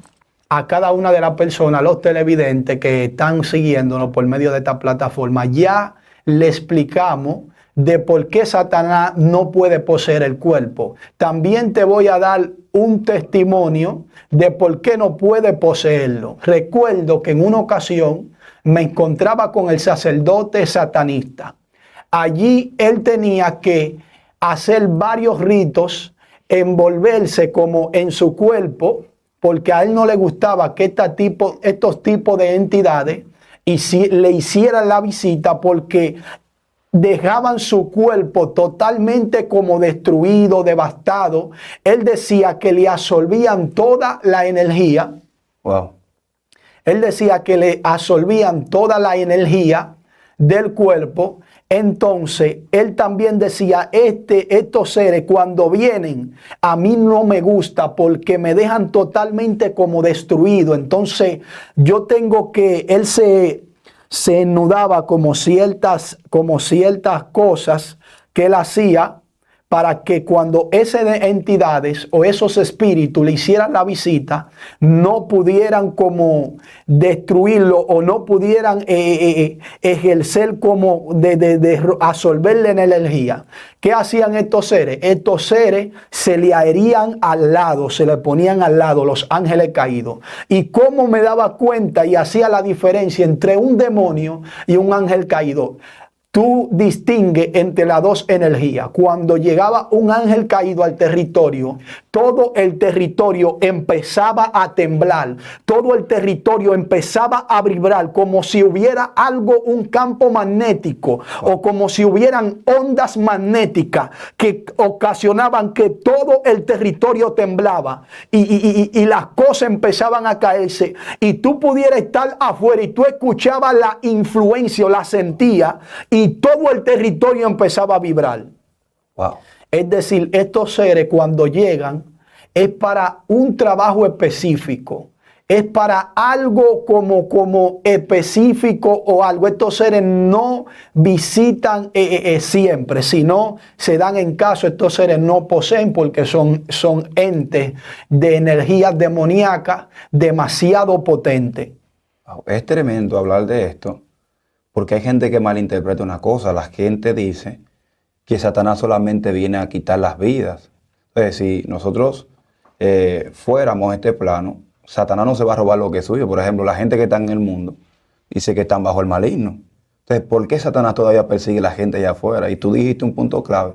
a cada una de las personas, los televidentes que están siguiéndonos por medio de esta plataforma, ya le explicamos de por qué Satanás no puede poseer el cuerpo. También te voy a dar un testimonio de por qué no puede poseerlo. Recuerdo que en una ocasión me encontraba con el sacerdote satanista. Allí él tenía que hacer varios ritos, envolverse como en su cuerpo, porque a él no le gustaba que estos tipos de entidades le hicieran la visita, porque dejaban su cuerpo totalmente como destruido, devastado. Él decía que le absorbían toda la energía. Wow. Él decía que le absorbían toda la energía del cuerpo. Entonces, él también decía, estos seres cuando vienen, a mí no me gusta porque me dejan totalmente como destruido. Entonces, yo tengo que, él se enudaba como ciertas cosas que él hacía para que cuando esas entidades o esos espíritus le hicieran la visita, no pudieran como destruirlo o no pudieran ejercer como de absorberle en energía. ¿Qué hacían estos seres? Estos seres se le harían al lado, se le ponían al lado los ángeles caídos. ¿Y cómo me daba cuenta y hacía la diferencia entre un demonio y un ángel caído? Tú distingues entre las dos energías. Cuando llegaba un ángel caído al territorio, todo el territorio empezaba a temblar, todo el territorio empezaba a vibrar como si hubiera algo, un campo magnético o como si hubieran ondas magnéticas que ocasionaban que todo el territorio temblaba y las cosas empezaban a caerse y tú pudieras estar afuera y tú escuchabas la influencia o la sentías y todo el territorio empezaba a vibrar. Wow. Es decir, estos seres cuando llegan es para un trabajo específico, es para algo como específico o algo. Estos seres no visitan siempre, sino se dan en caso. Estos seres no poseen porque son entes de energías demoníacas demasiado potentes. Wow. Es tremendo hablar de esto. Porque hay gente que malinterpreta una cosa. La gente dice que Satanás solamente viene a quitar las vidas. Entonces, si nosotros fuéramos a este plano, Satanás no se va a robar lo que es suyo. Por ejemplo, la gente que está en el mundo dice que están bajo el maligno. Entonces, ¿por qué Satanás todavía persigue a la gente allá afuera? Y tú dijiste un punto clave.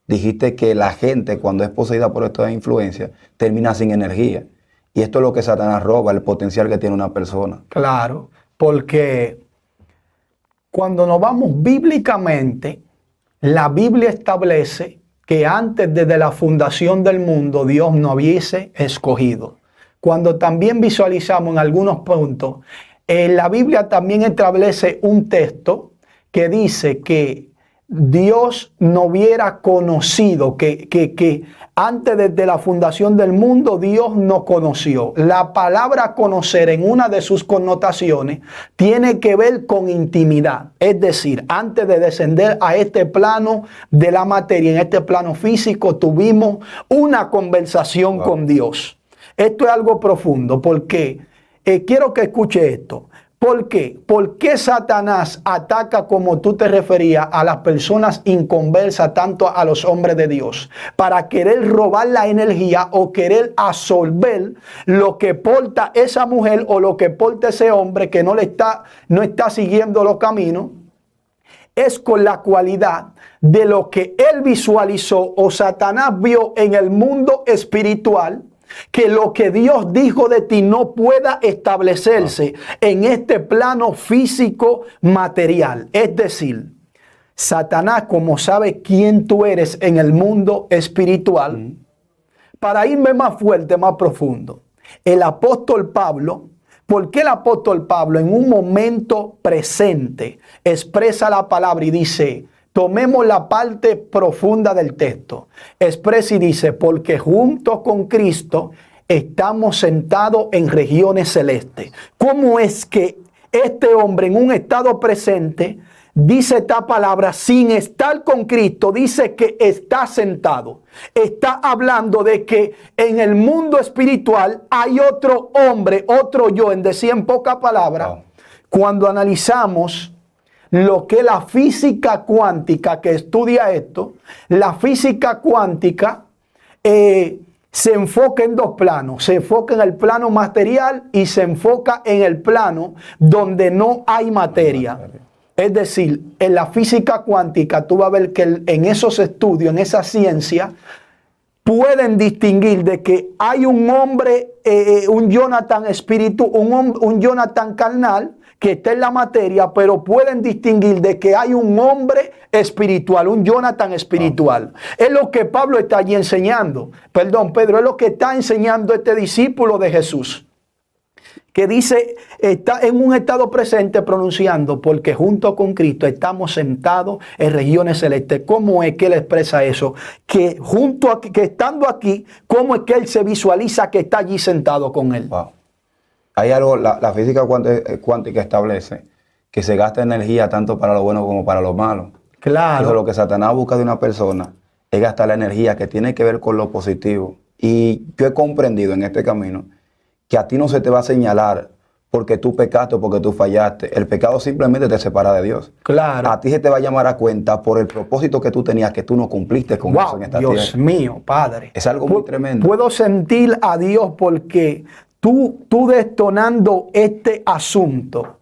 Dijiste que la gente, cuando es poseída por esta influencia, termina sin energía. Y esto es lo que Satanás roba, el potencial que tiene una persona. Claro, porque cuando nos vamos bíblicamente, la Biblia establece que antes desde la fundación del mundo Dios nos hubiese escogido. Cuando también visualizamos en algunos puntos, la Biblia también establece un texto que dice que Dios no hubiera conocido, que antes desde la fundación del mundo Dios no conoció. La palabra conocer en una de sus connotaciones tiene que ver con intimidad. Es decir, antes de descender a este plano de la materia, en este plano físico, tuvimos una conversación con Dios. Esto es algo profundo porque quiero que escuche esto. ¿Por qué? ¿Por qué Satanás ataca, como tú te referías, a las personas inconversas, tanto a los hombres de Dios? Para querer robar la energía o querer absorber lo que porta esa mujer o lo que porta ese hombre que no está siguiendo los caminos. Es con la cualidad de lo que él visualizó o Satanás vio en el mundo espiritual, que lo que Dios dijo de ti no pueda establecerse en este plano físico material. Es decir, Satanás, como sabe quién tú eres en el mundo espiritual, para irme más fuerte, más profundo, el apóstol Pablo ¿Por qué el apóstol Pablo en un momento presente expresa la palabra y dice, tomemos la parte profunda del texto, expresa y dice, porque junto con Cristo estamos sentados en regiones celestes? ¿Cómo es que este hombre en un estado presente dice esta palabra sin estar con Cristo? Dice que está sentado. Está hablando de que en el mundo espiritual hay otro hombre, otro yo, en decir en pocas palabras. Wow. Cuando analizamos lo que es la física cuántica que estudia esto, la física cuántica se enfoca en dos planos. Se enfoca en el plano material y se enfoca en el plano donde no hay materia. Es decir, en la física cuántica tú vas a ver que en esos estudios, en esa ciencia, pueden distinguir de que hay un hombre, un Jonathan espíritu, un Jonathan carnal que está en la materia, pero pueden distinguir de que hay un hombre espiritual, un Jonathan espiritual. Es lo que Pablo está allí enseñando. Perdón, Pedro, es lo que está enseñando este discípulo de Jesús, que dice, está en un estado presente pronunciando, porque junto con Cristo estamos sentados en regiones celestes. ¿Cómo es que él expresa eso? Que estando aquí, ¿cómo es que él se visualiza que está allí sentado con él? Wow. Hay algo, la física cuántica establece que se gasta energía tanto para lo bueno como para lo malo. Claro. Entonces, lo que Satanás busca de una persona es gastar la energía que tiene que ver con lo positivo. Y yo he comprendido en este camino que a ti no se te va a señalar porque tú pecaste o porque tú fallaste. El pecado simplemente te separa de Dios. Claro. A ti se te va a llamar a cuenta por el propósito que tú tenías, que tú no cumpliste con eso en esta tierra. Dios mío, Padre. Es algo muy tremendo. Puedo sentir a Dios porque tú detonando este asunto,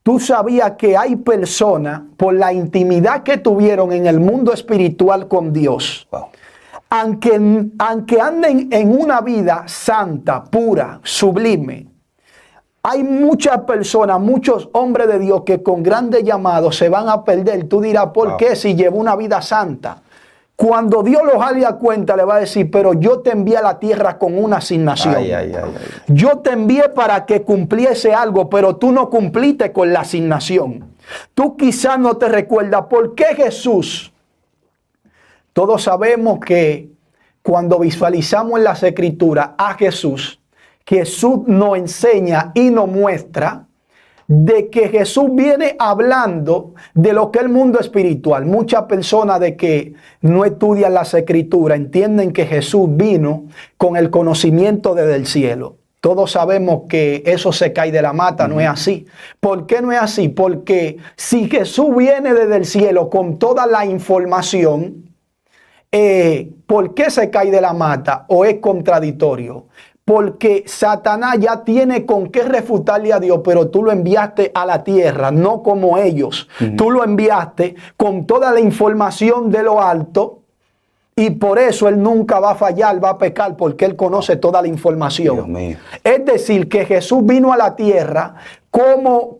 tú sabías que hay personas por la intimidad que tuvieron en el mundo espiritual con Dios. Wow. Aunque anden en una vida santa, pura, sublime, hay muchas personas, muchos hombres de Dios que con grandes llamados se van a perder. Tú dirás, ¿por qué si llevo una vida santa? Cuando Dios los haga a cuenta, le va a decir, pero yo te envié a la tierra con una asignación. Yo te envié para que cumpliese algo, pero tú no cumpliste con la asignación. Tú quizás no te recuerdas por qué Jesús. Todos sabemos que cuando visualizamos en las Escrituras a Jesús, Jesús nos enseña y nos muestra de que Jesús viene hablando de lo que es el mundo espiritual. Muchas personas de que no estudian las Escrituras entienden que Jesús vino con el conocimiento desde el cielo. Todos sabemos que eso se cae de la mata, no es así. ¿Por qué no es así? Porque si Jesús viene desde el cielo con toda la información, ¿por qué se cae de la mata o es contradictorio? Porque Satanás ya tiene con qué refutarle a Dios, pero tú lo enviaste a la tierra, no como ellos. Tú lo enviaste con toda la información de lo alto y por eso él nunca va a fallar, va a pecar, porque él conoce toda la información. Dios mío. Es decir, que Jesús vino a la tierra como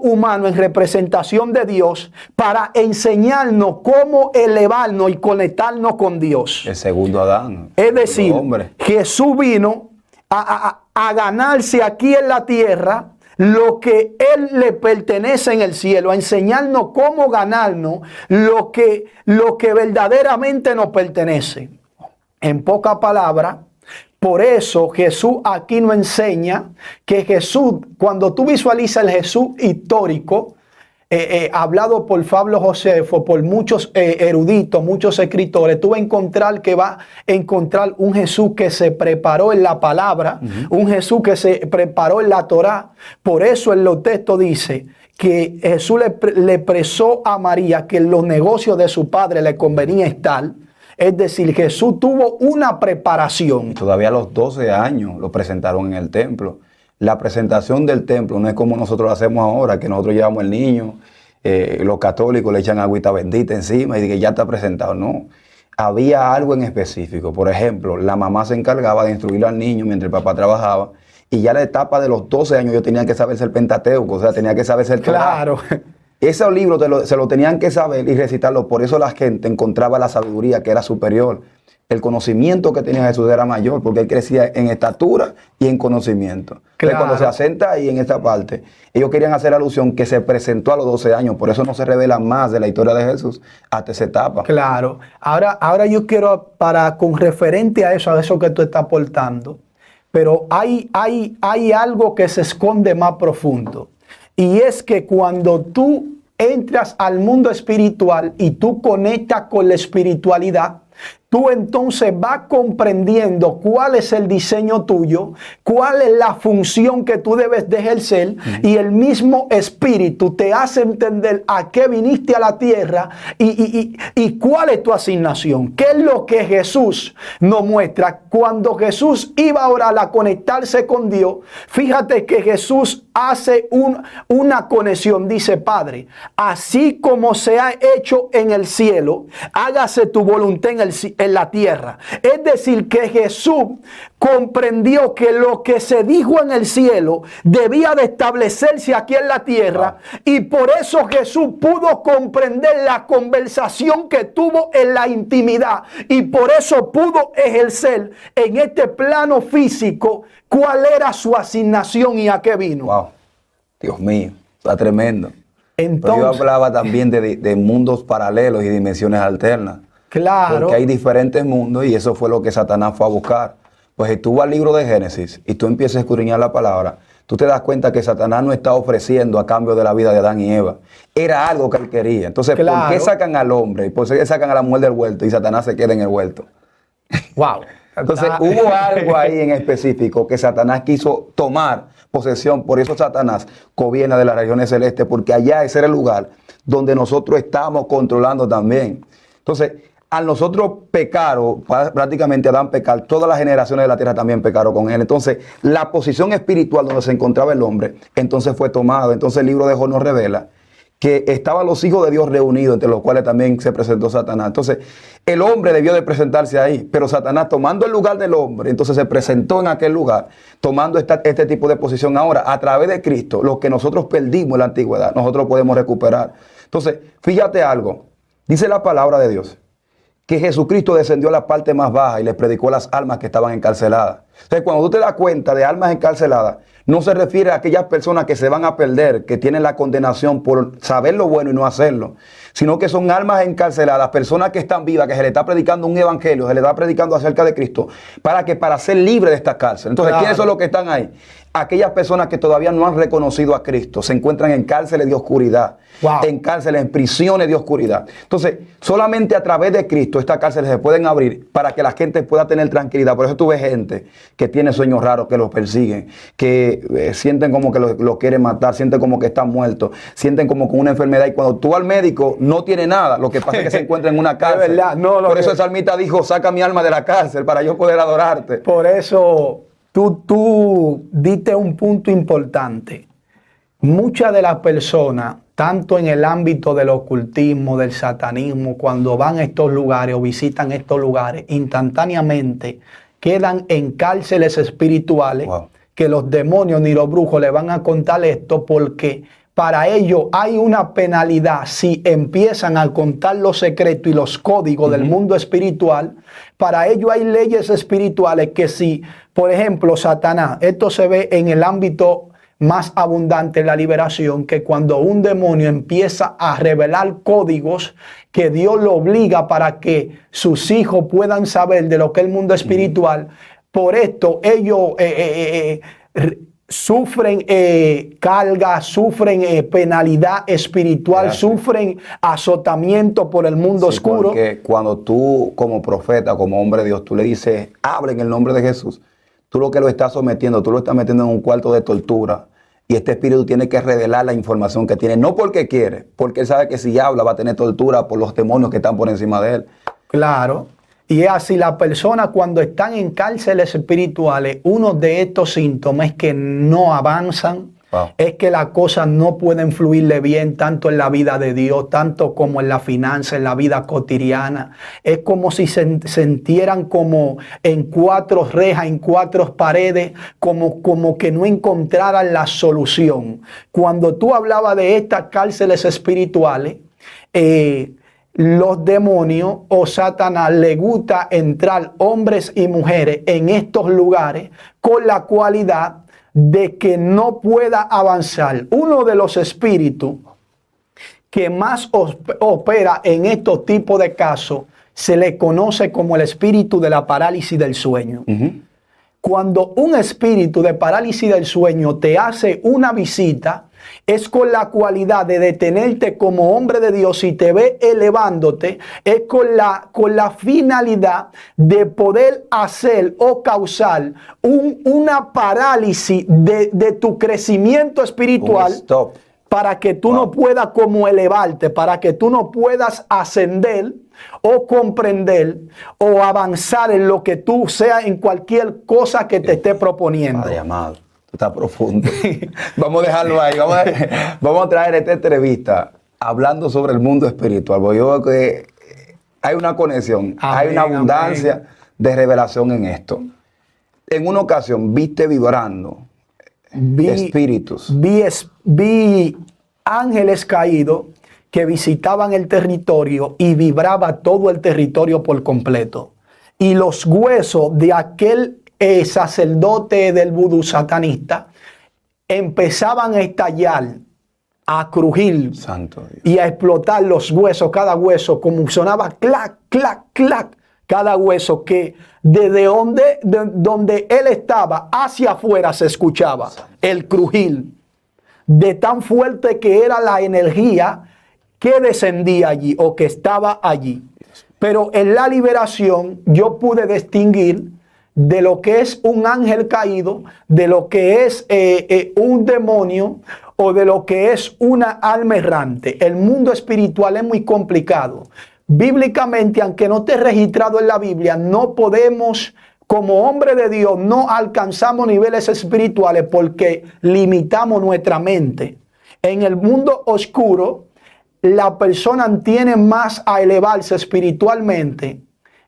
humano en representación de Dios para enseñarnos cómo elevarnos y conectarnos con Dios. El segundo Adán. Es decir, Jesús vino a ganarse aquí en la tierra lo que él le pertenece en el cielo, a enseñarnos cómo ganarnos lo que verdaderamente nos pertenece. En pocas palabras, por eso Jesús aquí nos enseña que Jesús, cuando tú visualizas el Jesús histórico, hablado por Pablo Josefo, por muchos eruditos, muchos escritores, tú vas a encontrar que va a encontrar un Jesús que se preparó en la palabra, un Jesús que se preparó en la Torá. Por eso en los textos dice que Jesús le expresó a María que en los negocios de su padre le convenía estar. Es decir, Jesús tuvo una preparación. Y todavía a los 12 años lo presentaron en el templo. La presentación del templo no es como nosotros lo hacemos ahora, que nosotros llevamos el niño, los católicos le echan agüita bendita encima y que ya está presentado. No, había algo en específico. Por ejemplo, la mamá se encargaba de instruir al niño mientras el papá trabajaba y ya a la etapa de los 12 años yo tenía que saberse el Pentateuco, o sea, tenía que saberse el Torá. Claro. Esos libros se lo tenían que saber y recitarlo. Por eso la gente encontraba la sabiduría que era superior. El conocimiento que tenía Jesús era mayor, porque él crecía en estatura y en conocimiento. Claro. Cuando se asenta ahí en esta parte, ellos querían hacer alusión que se presentó a los 12 años, por eso no se revela más de la historia de Jesús hasta esa etapa. Claro. Ahora yo quiero, con referente a eso que tú estás aportando, pero hay algo que se esconde más profundo, y es que cuando tú entras al mundo espiritual y tú conectas con la espiritualidad, tú entonces vas comprendiendo cuál es el diseño tuyo, cuál es la función que tú debes de ejercer, y el mismo Espíritu te hace entender a qué viniste a la tierra y cuál es tu asignación. ¿Qué es lo que Jesús nos muestra? Cuando Jesús iba a orar, a conectarse con Dios, fíjate que Jesús hace una conexión. Dice: Padre, así como se ha hecho en el cielo, hágase tu voluntad en la tierra. Es decir, que Jesús comprendió que lo que se dijo en el cielo debía de establecerse aquí en la tierra, y por eso Jesús pudo comprender la conversación que tuvo en la intimidad, y por eso pudo ejercer en este plano físico cuál era su asignación y a qué vino. Wow, Dios mío, está tremendo. Entonces, pero yo hablaba también de mundos paralelos y dimensiones alternas. Claro. Porque hay diferentes mundos, y eso fue lo que Satanás fue a buscar. Pues si tú vas al libro de Génesis y tú empiezas a escudriñar la palabra, tú te das cuenta que Satanás no está ofreciendo a cambio de la vida de Adán y Eva. Era algo que él quería. Entonces, claro, ¿por qué sacan al hombre? ¿Y por qué sacan a la mujer del huerto y Satanás se queda en el huerto? Wow. Entonces, hubo algo ahí en específico que Satanás quiso tomar posesión. Por eso Satanás gobierna de las regiones celestes, porque allá ese era el lugar donde nosotros estamos controlando también. Entonces, al nosotros pecar, o prácticamente Adán pecar, todas las generaciones de la tierra también pecaron con él. Entonces, la posición espiritual donde se encontraba el hombre, entonces fue tomado. Entonces, el libro de Job nos revela que estaban los hijos de Dios reunidos, entre los cuales también se presentó Satanás. Entonces, el hombre debió de presentarse ahí, pero Satanás, tomando el lugar del hombre, entonces se presentó en aquel lugar, tomando este tipo de posición. Ahora, a través de Cristo, lo que nosotros perdimos en la antigüedad, nosotros podemos recuperar. Entonces, fíjate algo, dice la palabra de Dios, que Jesucristo descendió a la parte más baja y les predicó a las almas que estaban encarceladas. Entonces, cuando tú te das cuenta de almas encarceladas, no se refiere a aquellas personas que se van a perder, que tienen la condenación por saber lo bueno y no hacerlo, sino que son almas encarceladas, personas que están vivas, que se le está predicando un evangelio, se le está predicando acerca de Cristo, para ser libres de esta cárcel. Entonces, claro, ¿quiénes son los que están ahí? Aquellas personas que todavía no han reconocido a Cristo, se encuentran en cárceles de oscuridad, en cárceles, en prisiones de oscuridad. Entonces, solamente a través de Cristo estas cárceles se pueden abrir para que la gente pueda tener tranquilidad. Por eso tú ves gente que tiene sueños raros, que los persiguen, que sienten como que lo quieren matar, sienten como que están muertos, sienten como con una enfermedad, y cuando tú vas al médico no tiene nada, lo que pasa es que se encuentra en una cárcel. Es verdad, no, por eso el salmista dijo: saca mi alma de la cárcel para yo poder adorarte. Por eso tú diste un punto importante. Muchas de las personas, tanto en el ámbito del ocultismo, del satanismo, cuando van a estos lugares o visitan estos lugares, instantáneamente quedan en cárceles espirituales. Wow. Que los demonios ni los brujos le van a contar esto, porque para ellos hay una penalidad si empiezan a contar los secretos y los códigos del mundo espiritual. Para ellos hay leyes espirituales que si, por ejemplo, Satanás, esto se ve en el ámbito más abundante de la liberación, que cuando un demonio empieza a revelar códigos que Dios lo obliga para que sus hijos puedan saber de lo que es el mundo espiritual, por esto ellos sufren carga, sufren penalidad espiritual, sufren azotamiento por el mundo oscuro. Porque cuando tú, como profeta, como hombre de Dios, tú le dices, habla en el nombre de Jesús, tú lo que lo estás sometiendo, tú lo estás metiendo en un cuarto de tortura. Y este espíritu tiene que revelar la información que tiene, no porque quiere, porque él sabe que si habla va a tener tortura por los demonios que están por encima de él. Claro. Y es así, la persona cuando están en cárceles espirituales, uno de estos síntomas es que no avanzan, Wow. es que las cosas no pueden fluirle bien tanto en la vida de Dios, tanto como en la finanza, en la vida cotidiana. Es como si se sintieran como en cuatro rejas, en cuatro paredes, como que no encontraran la solución. Cuando tú hablabas de estas cárceles espirituales, los demonios o Satanás le gusta entrar hombres y mujeres en estos lugares con la cualidad de que no pueda avanzar. Uno de los espíritus que más opera en estos tipos de casos se le conoce como el espíritu de la parálisis del sueño. Cuando un espíritu de parálisis del sueño te hace una visita, es con la cualidad de detenerte como hombre de Dios y te ve elevándote, es con la finalidad de poder hacer o causar una parálisis de tu crecimiento espiritual. Stop. Para que tú no puedas como elevarte, para que tú no puedas ascender o comprender o avanzar en lo que tú seas, en cualquier cosa que te esté proponiendo. Padre amado, tú estás profundo. Vamos a dejarlo ahí. Vamos a traer esta entrevista hablando sobre el mundo espiritual. Porque yo veo que hay una conexión, hay una abundancia de revelación en esto. En una ocasión viste vibrando espíritus. Vi ángeles caídos que visitaban el territorio y vibraba todo el territorio por completo. Y los huesos de aquel sacerdote del vudú satanista empezaban a estallar, a crujir. Santo Dios. Y a explotar los huesos, cada hueso, como sonaba clac, clac, clac. Cada hueso que desde donde él estaba hacia afuera se escuchaba el crujir de tan fuerte que era la energía que descendía allí o que estaba allí. Pero en la liberación yo pude distinguir de lo que es un ángel caído, de lo que es un demonio o de lo que es una alma errante. El mundo espiritual es muy complicado. Bíblicamente, aunque no esté registrado en la Biblia, no podemos, como hombre de Dios, no alcanzamos niveles espirituales porque limitamos nuestra mente. En el mundo oscuro, la persona tiene más a elevarse espiritualmente.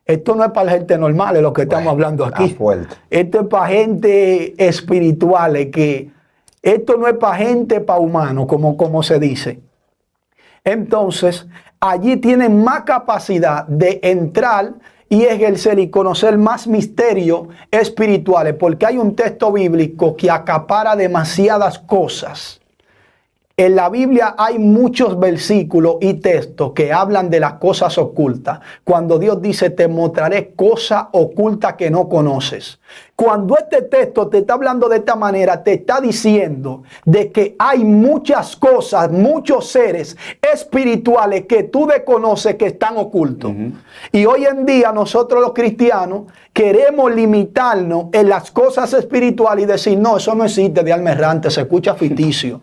Esto no es para gente normal, es lo que estamos hablando aquí. Esto es para gente espiritual, que esto no es para gente, para humanos, como se dice. Entonces, allí tienen más capacidad de entrar y ejercer y conocer más misterios espirituales, porque hay un texto bíblico que acapara demasiadas cosas. En la Biblia hay muchos versículos y textos que hablan de las cosas ocultas. Cuando Dios dice, te mostraré cosas ocultas que no conoces. Cuando este texto te está hablando de esta manera, te está diciendo de que hay muchas cosas, muchos seres espirituales que tú desconoces que están ocultos. Y hoy en día nosotros los cristianos queremos limitarnos en las cosas espirituales y decir, no, eso no existe de alma errante, se escucha ficticio.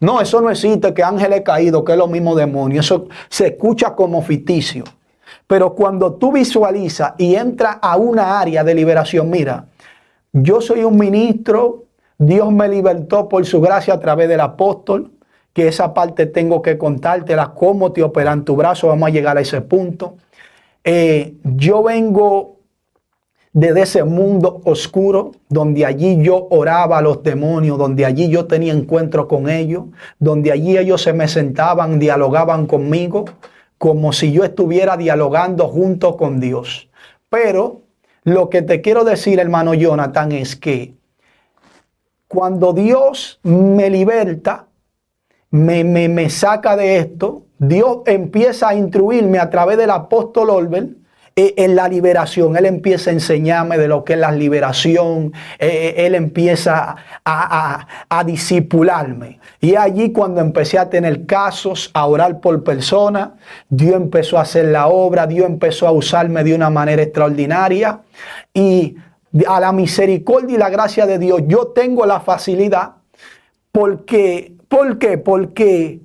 No, eso no existe, que ángeles caídos, que es lo mismo demonio. Eso se escucha como ficticio. Pero cuando tú visualizas y entras a una área de liberación, mira, yo soy un ministro, Dios me libertó por su gracia a través del apóstol, que esa parte tengo que contártela, cómo te operan tu brazo, vamos a llegar a ese punto. Yo vengo desde ese mundo oscuro, donde allí yo oraba a los demonios, donde allí yo tenía encuentro con ellos, donde allí ellos se me sentaban, dialogaban conmigo, como si yo estuviera dialogando junto con Dios. Pero lo que te quiero decir, hermano Jonathan, es que cuando Dios me liberta, me saca de esto, Dios empieza a instruirme a través del apóstol Olbert en la liberación. Él empieza a enseñarme de lo que es la liberación. Él empieza a discipularme. Y allí cuando empecé a tener casos, a orar por personas, Dios empezó a hacer la obra, Dios empezó a usarme de una manera extraordinaria. Y a la misericordia y la gracia de Dios, yo tengo la facilidad. ¿Por qué? Porque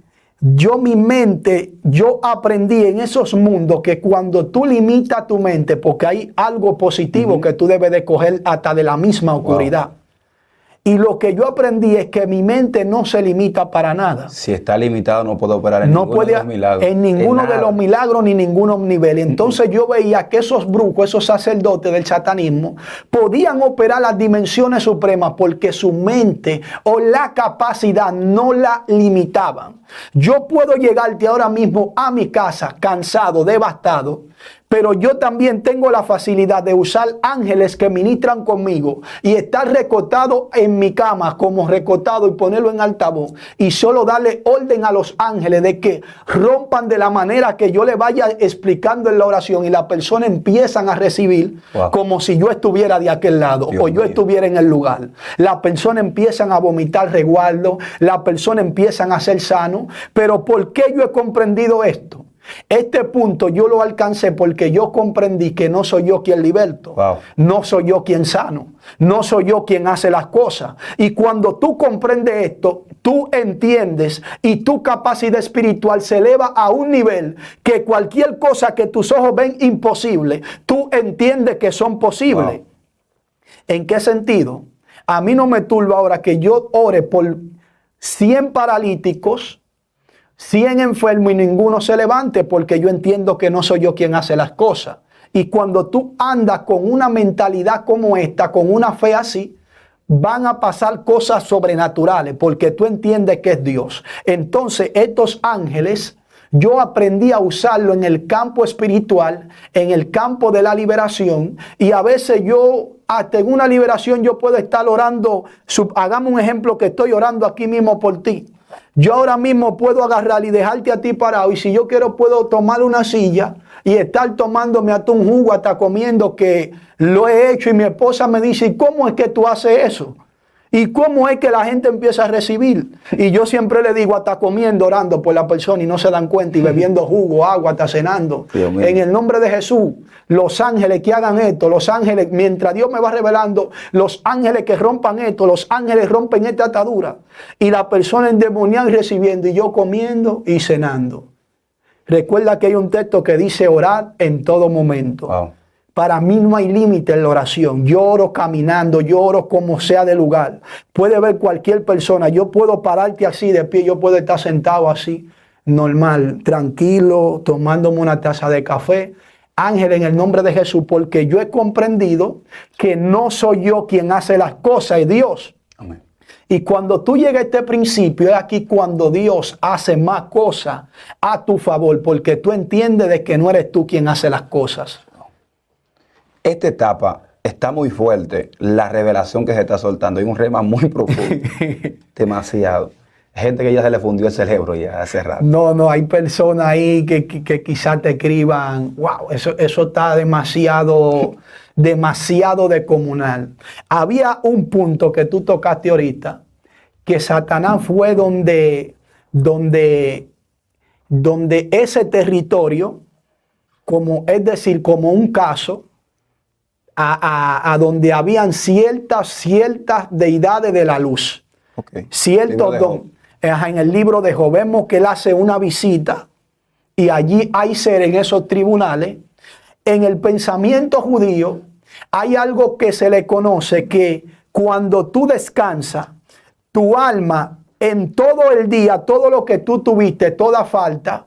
mi mente, yo aprendí en esos mundos que cuando tú limitas tu mente, porque hay algo positivo que tú debes de coger hasta de la misma oscuridad. Y lo que yo aprendí es que mi mente no se limita para nada. Si está limitado, no puede operar en No ninguno puede de los milagros. en ninguno En de nada. los milagros ni ninguno nivel. Entonces yo veía que esos brujos, esos sacerdotes del satanismo, podían operar las dimensiones supremas porque su mente o la capacidad no la limitaban. Yo puedo llegarte ahora mismo a mi casa cansado, devastado, pero yo también tengo la facilidad de usar ángeles que ministran conmigo y estar recostado en mi cama como recostado y ponerlo en altavoz y solo darle orden a los ángeles de que rompan de la manera que yo le vaya explicando en la oración y la persona empiezan a recibir como si yo estuviera de aquel lado o yo estuviera en el lugar. La persona empiezan a vomitar resguardo, la persona empiezan a ser sano. Pero ¿por qué yo he comprendido esto? Este punto yo lo alcancé porque yo comprendí que no soy yo quien liberto, no soy yo quien sano, no soy yo quien hace las cosas. Y cuando tú comprendes esto, tú entiendes y tu capacidad espiritual se eleva a un nivel que cualquier cosa que tus ojos ven imposible, tú entiendes que son posibles. ¿En qué sentido? A mí no me turba ahora que yo ore por 100 paralíticos, 100 enfermos y ninguno se levante, porque yo entiendo que no soy yo quien hace las cosas. Y cuando tú andas con una mentalidad como esta, con una fe así, van a pasar cosas sobrenaturales, porque tú entiendes que es Dios. Entonces estos ángeles, yo aprendí a usarlo en el campo espiritual, en el campo de la liberación, y a veces yo, hasta en una liberación, yo puedo estar orando, hagamos un ejemplo que estoy orando aquí mismo por ti. Yo ahora mismo puedo agarrar y dejarte a ti parado, y si yo quiero puedo tomar una silla y estar tomándome hasta un jugo, hasta comiendo, que lo he hecho, y mi esposa me dice, ¿y cómo es que tú haces eso? ¿Y cómo es que la gente empieza a recibir? Y yo siempre le digo, hasta comiendo, orando por la persona y no se dan cuenta, y bebiendo jugo, agua, hasta cenando. En el nombre de Jesús, los ángeles que hagan esto, los ángeles, mientras Dios me va revelando, los ángeles que rompan esto, los ángeles rompen esta atadura. Y la persona endemoniada recibiendo, y yo comiendo y cenando. Recuerda que hay un texto que dice orar en todo momento. Para mí no hay límite en la oración. Yo oro caminando, yo oro como sea de lugar. Puede ver cualquier persona. Yo puedo pararte así de pie, yo puedo estar sentado así, normal, tranquilo, tomándome una taza de café. Ángel, en el nombre de Jesús, porque yo he comprendido que no soy yo quien hace las cosas, es Dios. Amén. Y cuando tú llegas a este principio, es aquí cuando Dios hace más cosas a tu favor, porque tú entiendes de que no eres tú quien hace las cosas. Esta etapa está muy fuerte, la revelación que se está soltando. Hay un rema muy profundo, demasiado. Hay gente que ya se le fundió el cerebro ya hace rato. No, hay personas ahí que quizás te escriban, wow, eso está demasiado descomunal. Había un punto que tú tocaste ahorita, que Satanás fue donde ese territorio, es decir, como un caso, a donde habían ciertas deidades de la luz. Ciertos don. En el libro de Job vemos que él hace una visita y allí hay seres en esos tribunales. En el pensamiento judío hay algo que se le conoce, que cuando tú descansas, tu alma en todo el día, todo lo que tú tuviste, toda falta,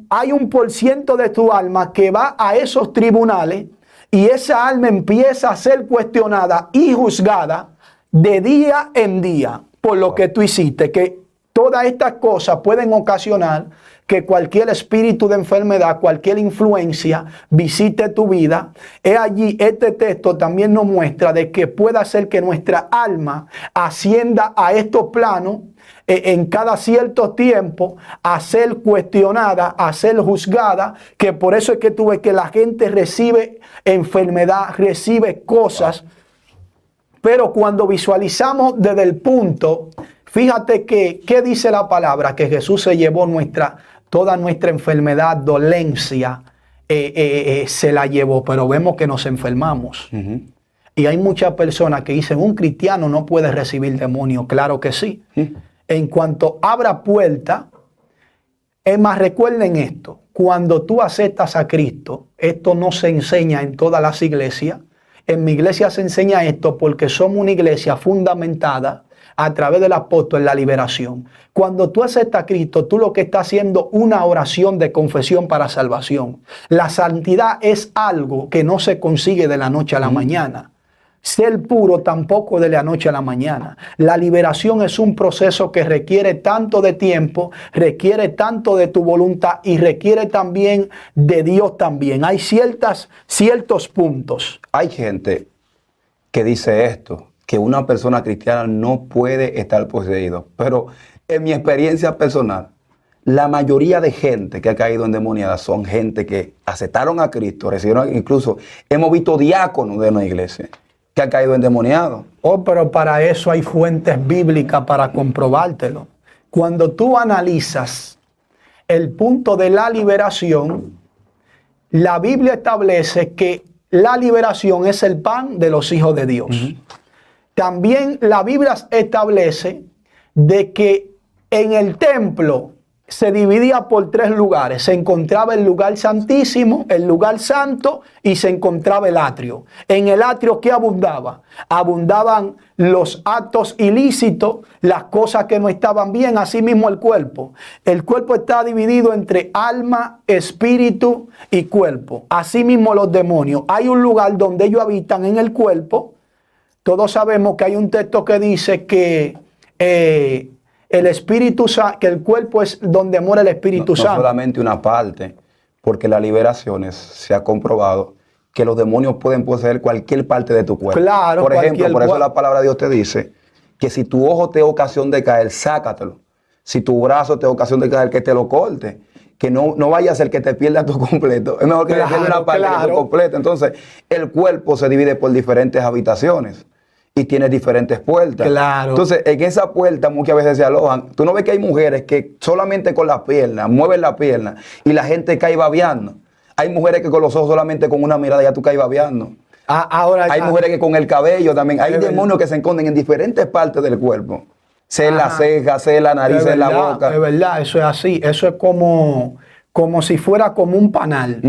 hay un % de tu alma que va a esos tribunales. Y esa alma empieza a ser cuestionada y juzgada de día en día por lo que tú hiciste. Que todas estas cosas pueden ocasionar que cualquier espíritu de enfermedad, cualquier influencia visite tu vida. Allí este texto también nos muestra de que puede hacer que nuestra alma ascienda a estos planos en cada cierto tiempo, a ser cuestionada, a ser juzgada, que por eso es que tú ves que la gente recibe enfermedad, recibe cosas, pero cuando visualizamos desde el punto, fíjate que, ¿qué dice la palabra? Que Jesús se llevó toda nuestra enfermedad, dolencia, se la llevó, pero vemos que nos enfermamos. Y hay muchas personas que dicen, un cristiano no puede recibir demonios. Claro que sí. En cuanto abra puerta, es más, recuerden esto, cuando tú aceptas a Cristo, esto no se enseña en todas las iglesias En mi iglesia se enseña esto porque somos una iglesia fundamentada a través del apóstol en la liberación. Cuando tú aceptas a Cristo, tú lo que estás haciendo una oración de confesión para salvación. La santidad es algo que no se consigue de la noche a la mañana. Ser puro tampoco de la noche a la mañana. La liberación es un proceso que requiere tanto de tiempo, requiere tanto de tu voluntad y requiere también de Dios también. Hay ciertos puntos. Hay gente que dice esto, que una persona cristiana no puede estar poseído. Pero en mi experiencia personal, la mayoría de gente que ha caído endemoniada son gente que aceptaron a Cristo, recibieron, incluso hemos visto diáconos de una iglesia que ha caído endemoniado. Oh, pero para eso hay fuentes bíblicas para comprobártelo. Cuando tú analizas el punto de la liberación, la Biblia establece que la liberación es el pan de los hijos de Dios. También la Biblia establece de que en el templo se dividía por 3 lugares. Se encontraba el lugar santísimo, el lugar santo y se encontraba el atrio. En el atrio, ¿qué abundaba? Abundaban los actos ilícitos, las cosas que no estaban bien, así mismo el cuerpo. El cuerpo está dividido entre alma, espíritu y cuerpo. Así mismo los demonios. Hay un lugar donde ellos habitan en el cuerpo. Todos sabemos que hay un texto que dice que el Espíritu Santo, que el cuerpo es donde mora el Espíritu Santo. No solamente una parte, porque las liberaciones se ha comprobado que los demonios pueden poseer cualquier parte de tu cuerpo. Claro, por ejemplo, por eso la palabra de Dios te dice que si tu ojo te da ocasión de caer, sácatelo. Si tu brazo te da ocasión de caer, que te lo corte. Que no vaya a ser que te pierdas tu completo. Es mejor que te pierdas una parte de tu completo. Entonces, el cuerpo se divide por diferentes habitaciones y tiene diferentes puertas. Claro. Entonces, en esa puerta muchas veces se alojan. Tú no ves que hay mujeres que solamente con las piernas, mueven la pierna y la gente cae babeando. Hay mujeres que con los ojos solamente con una mirada ya tú caes babeando. Hay mujeres que con el cabello también. Hay demonios que se esconden en diferentes partes del cuerpo. Sea en la ceja, sea en la nariz, sea en la boca. Es verdad, eso es así. Eso es como si fuera como un panal.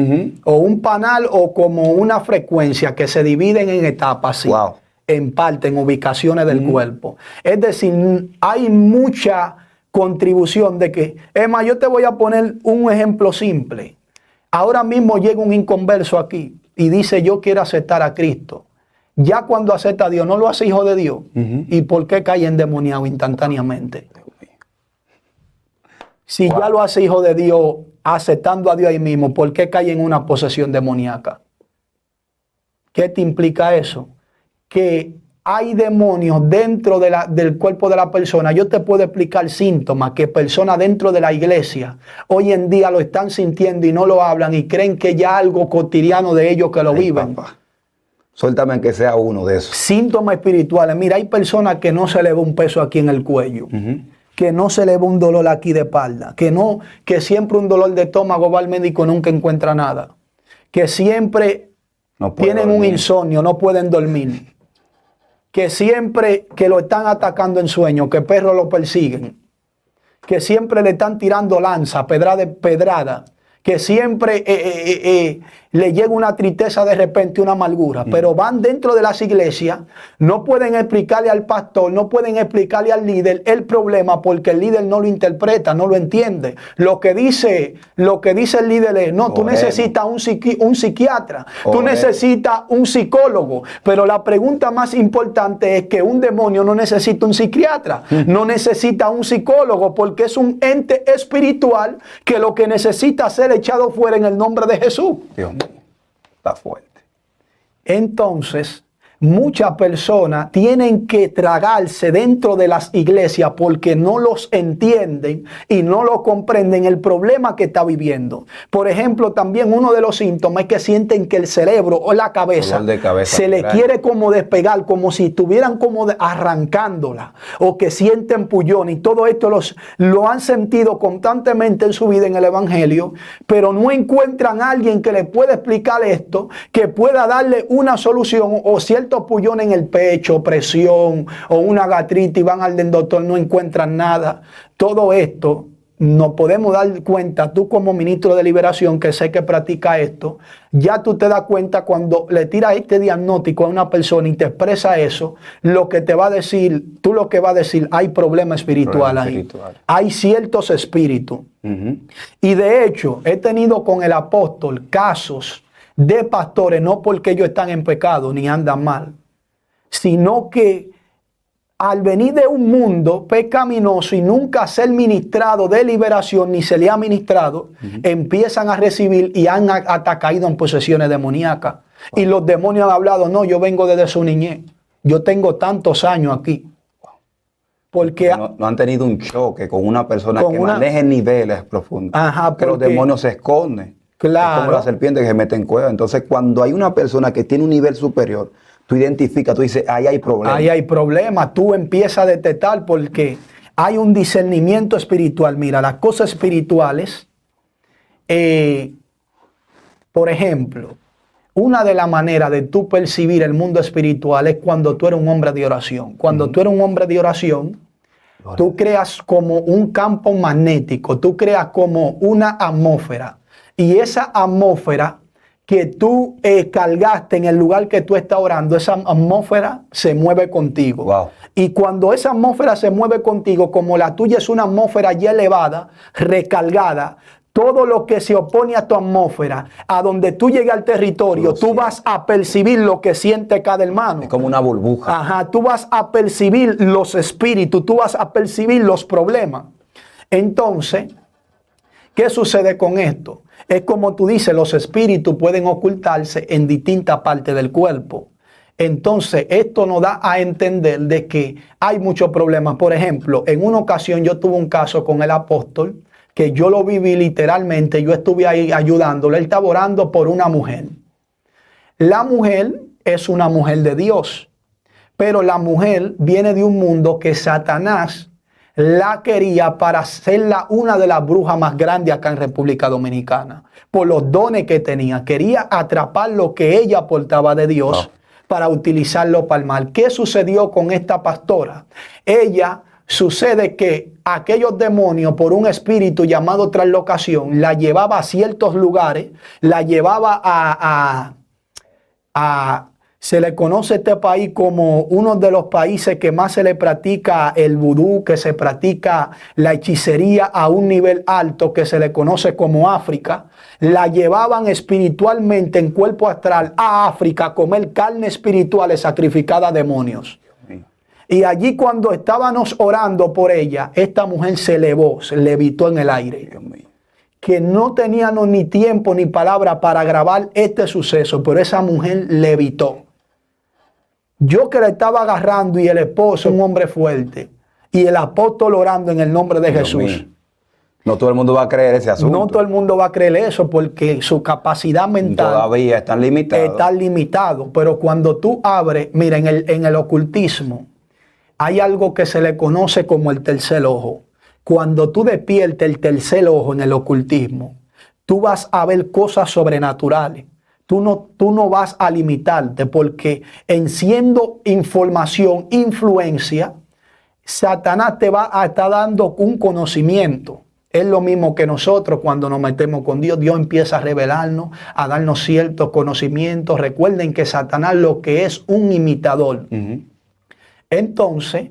O un panal o como una frecuencia que se dividen en etapas. ¿Sí? Wow. En parte, en ubicaciones del cuerpo. Es decir, hay mucha contribución de que... Es más, yo te voy a poner un ejemplo simple. Ahora mismo llega un inconverso aquí y dice, yo quiero aceptar a Cristo. Ya cuando acepta a Dios, ¿no lo hace hijo de Dios? ¿Y por qué cae endemoniado instantáneamente? Si ya lo hace hijo de Dios, aceptando a Dios ahí mismo, ¿por qué cae en una posesión demoníaca? ¿Qué te implica eso? Que hay demonios dentro del cuerpo de la persona. Yo te puedo explicar síntomas que personas dentro de la iglesia hoy en día lo están sintiendo y no lo hablan y creen que ya algo cotidiano de ellos que lo viven. Papá. Suéltame aunque sea uno de esos. Síntomas espirituales. Mira, hay personas que no se le ve un peso aquí en el cuello, que no se le ve un dolor aquí de espalda, que siempre un dolor de estómago va al médico y nunca encuentra nada, que siempre tienen un insomnio, no pueden dormir, que siempre que lo están atacando en sueño, que perros lo persiguen, que siempre le están tirando lanza, pedrada, que siempre le llega una tristeza de repente, una amargura, pero van dentro de las iglesias, no pueden explicarle al pastor, no pueden explicarle al líder el problema porque el líder no lo interpreta, no lo entiende. Lo que dice el líder es, no, tú necesitas un psiquiatra, tú necesitas un psicólogo, pero la pregunta más importante es que un demonio no necesita un psiquiatra, no necesita un psicólogo porque es un ente espiritual que lo que necesita ser echado fuera en el nombre de Jesús. Dios mío, está fuerte. Entonces, muchas personas tienen que tragarse dentro de las iglesias porque no los entienden y no lo comprenden el problema que está viviendo. Por ejemplo, también uno de los síntomas es que sienten que el cerebro o la cabeza se le quiere como despegar, como si estuvieran como arrancándola, o que sienten pullón, y todo esto lo han sentido constantemente en su vida en el evangelio, pero no encuentran a alguien que le pueda explicar esto, que pueda darle una solución, o cierto pullón en el pecho, presión o una gastritis, van al doctor, no encuentran nada. Todo esto nos podemos dar cuenta, tú como ministro de liberación, que sé que practica esto, ya tú te das cuenta cuando le tiras este diagnóstico a una persona y te expresa eso, lo que te va a decir, tú lo que vas a decir, hay problema espiritual ahí. Hay ciertos espíritus. Y de hecho, he tenido con el apóstol casos de pastores, no porque ellos están en pecado ni andan mal, sino que al venir de un mundo pecaminoso y nunca ser ministrado de liberación, ni se le ha ministrado, empiezan a recibir y han hasta caído en posesiones demoníacas. Y los demonios han hablado, no, yo vengo desde su niñez. Yo tengo tantos años aquí. Porque no han tenido un choque con una persona que maneje niveles profundos. Ajá, que los demonios se esconden. Claro. Es como la serpiente que se mete en cueva. Entonces, cuando hay una persona que tiene un nivel superior, tú identificas, tú dices, ahí hay problemas. Ahí hay problemas. Tú empiezas a detectar porque hay un discernimiento espiritual. Mira, las cosas espirituales, por ejemplo, una de las maneras de tú percibir el mundo espiritual es cuando tú eres un hombre de oración. Cuando tú eres un hombre de oración, tú creas como un campo magnético, tú creas como una atmósfera. Y esa atmósfera que tú cargaste en el lugar que tú estás orando, esa atmósfera se mueve contigo. Wow. Y cuando esa atmósfera se mueve contigo, como la tuya es una atmósfera ya elevada, recargada, todo lo que se opone a tu atmósfera, a donde tú llegas al territorio, tú vas a percibir lo que siente cada hermano. Es como una burbuja. Ajá, tú vas a percibir los espíritus, tú vas a percibir los problemas. Entonces, ¿qué sucede con esto? Es como tú dices, los espíritus pueden ocultarse en distintas partes del cuerpo. Entonces, esto nos da a entender de que hay muchos problemas. Por ejemplo, en una ocasión yo tuve un caso con el apóstol, que yo lo viví literalmente, yo estuve ahí ayudándolo, él estaba orando por una mujer. La mujer es una mujer de Dios, pero la mujer viene de un mundo que Satanás la quería para hacerla una de las brujas más grandes acá en República Dominicana, por los dones que tenía. Quería atrapar lo que ella aportaba de Dios para utilizarlo para el mal. ¿Qué sucedió con esta pastora? Ella, sucede que aquellos demonios, por un espíritu llamado translocación, la llevaba a ciertos lugares, la llevaba se le conoce este país como uno de los países que más se le practica el vudú, que se practica la hechicería a un nivel alto, que se le conoce como África. La llevaban espiritualmente en cuerpo astral a África a comer carne espiritual sacrificada a demonios. Y allí cuando estábamos orando por ella, esta mujer se elevó, se levitó en el aire. Dios mío. Que no teníamos ni tiempo ni palabra para grabar este suceso, pero esa mujer levitó. Yo que la estaba agarrando y el esposo, un hombre fuerte, y el apóstol orando en el nombre de Jesús. Mío. No todo el mundo va a creer ese asunto. No todo el mundo va a creer eso porque su capacidad mental todavía están limitados. Está limitado. Pero cuando tú abres, mira, en el ocultismo hay algo que se le conoce como el tercer ojo. Cuando tú despiertes el tercer ojo en el ocultismo, tú vas a ver cosas sobrenaturales. Tú no vas a limitarte porque en siendo información, influencia, Satanás te va a estar dando un conocimiento. Es lo mismo que nosotros cuando nos metemos con Dios. Dios empieza a revelarnos, a darnos ciertos conocimientos. Recuerden que Satanás lo que es un imitador. Entonces,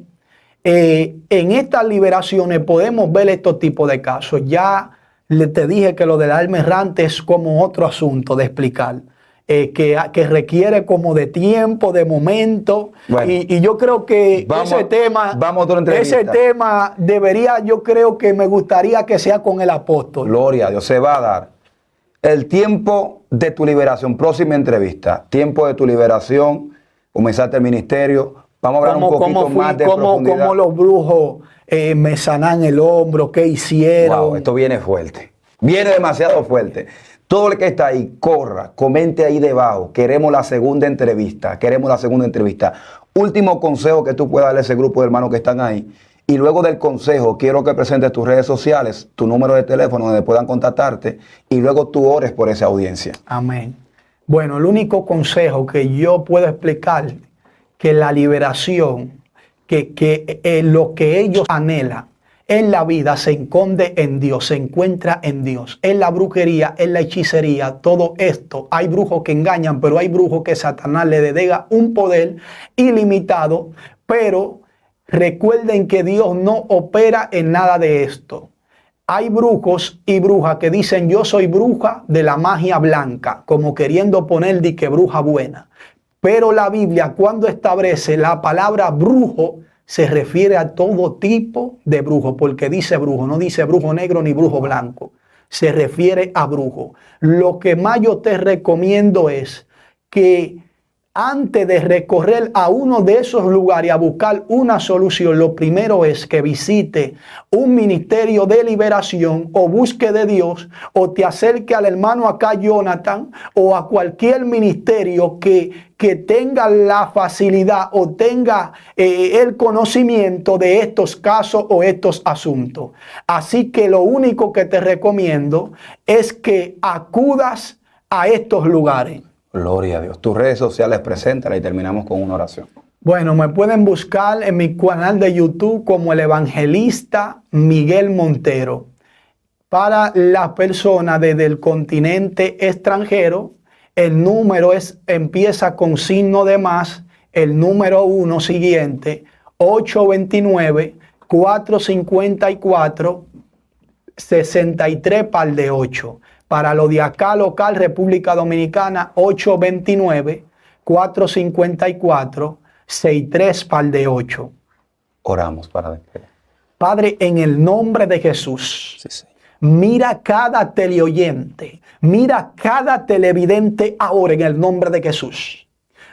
en estas liberaciones podemos ver estos tipos de casos. Ya te dije que lo del alma errante es como otro asunto de explicar. Que requiere como de tiempo, de momento. Bueno, y yo creo que ese tema debería, yo creo que me gustaría que sea con el apóstol. Gloria a Dios, se va a dar. El tiempo de tu liberación, próxima entrevista. Tiempo de tu liberación, comenzaste el ministerio. Vamos a hablar un poquito más de profundidad. Cómo los brujos me sanan el hombro, qué hicieron. Wow, esto viene fuerte. Viene demasiado fuerte. Todo el que está ahí, corra, comente ahí debajo. Queremos la segunda entrevista. Último consejo que tú puedas darle a ese grupo de hermanos que están ahí. Y luego del consejo, quiero que presentes tus redes sociales, tu número de teléfono donde puedan contactarte. Y luego tú ores por esa audiencia. Amén. Bueno, el único consejo que yo puedo explicar, que la liberación, que lo que ellos anhelan, en la vida se esconde en Dios, se encuentra en Dios. En la brujería, en la hechicería, todo esto. Hay brujos que engañan, pero hay brujos que Satanás le delega un poder ilimitado. Pero recuerden que Dios no opera en nada de esto. Hay brujos y brujas que dicen yo soy bruja de la magia blanca, como queriendo poner de que bruja buena. Pero la Biblia, cuando establece la palabra brujo, se refiere a todo tipo de brujo, porque dice brujo, no dice brujo negro ni brujo blanco. Se refiere a brujo. Lo que más yo te recomiendo es que antes de recorrer a uno de esos lugares a buscar una solución, lo primero es que visite un ministerio de liberación o busque de Dios o te acerque al hermano acá Jonathan o a cualquier ministerio que tenga la facilidad o tenga el conocimiento de estos casos o estos asuntos. Así que lo único que te recomiendo es que acudas a estos lugares. Gloria a Dios. Tus redes sociales, preséntala y terminamos con una oración. Bueno, me pueden buscar en mi canal de YouTube como el evangelista Miguel Montero. Para las personas desde el continente extranjero, el número empieza con signo de más, el número 1 siguiente, 829-454-63 par de 8. Para lo de acá local, República Dominicana, 829-454-63 par de 8. Oramos para despedir. Padre, en el nombre de Jesús, Sí. mira cada teleoyente, mira cada televidente ahora en el nombre de Jesús.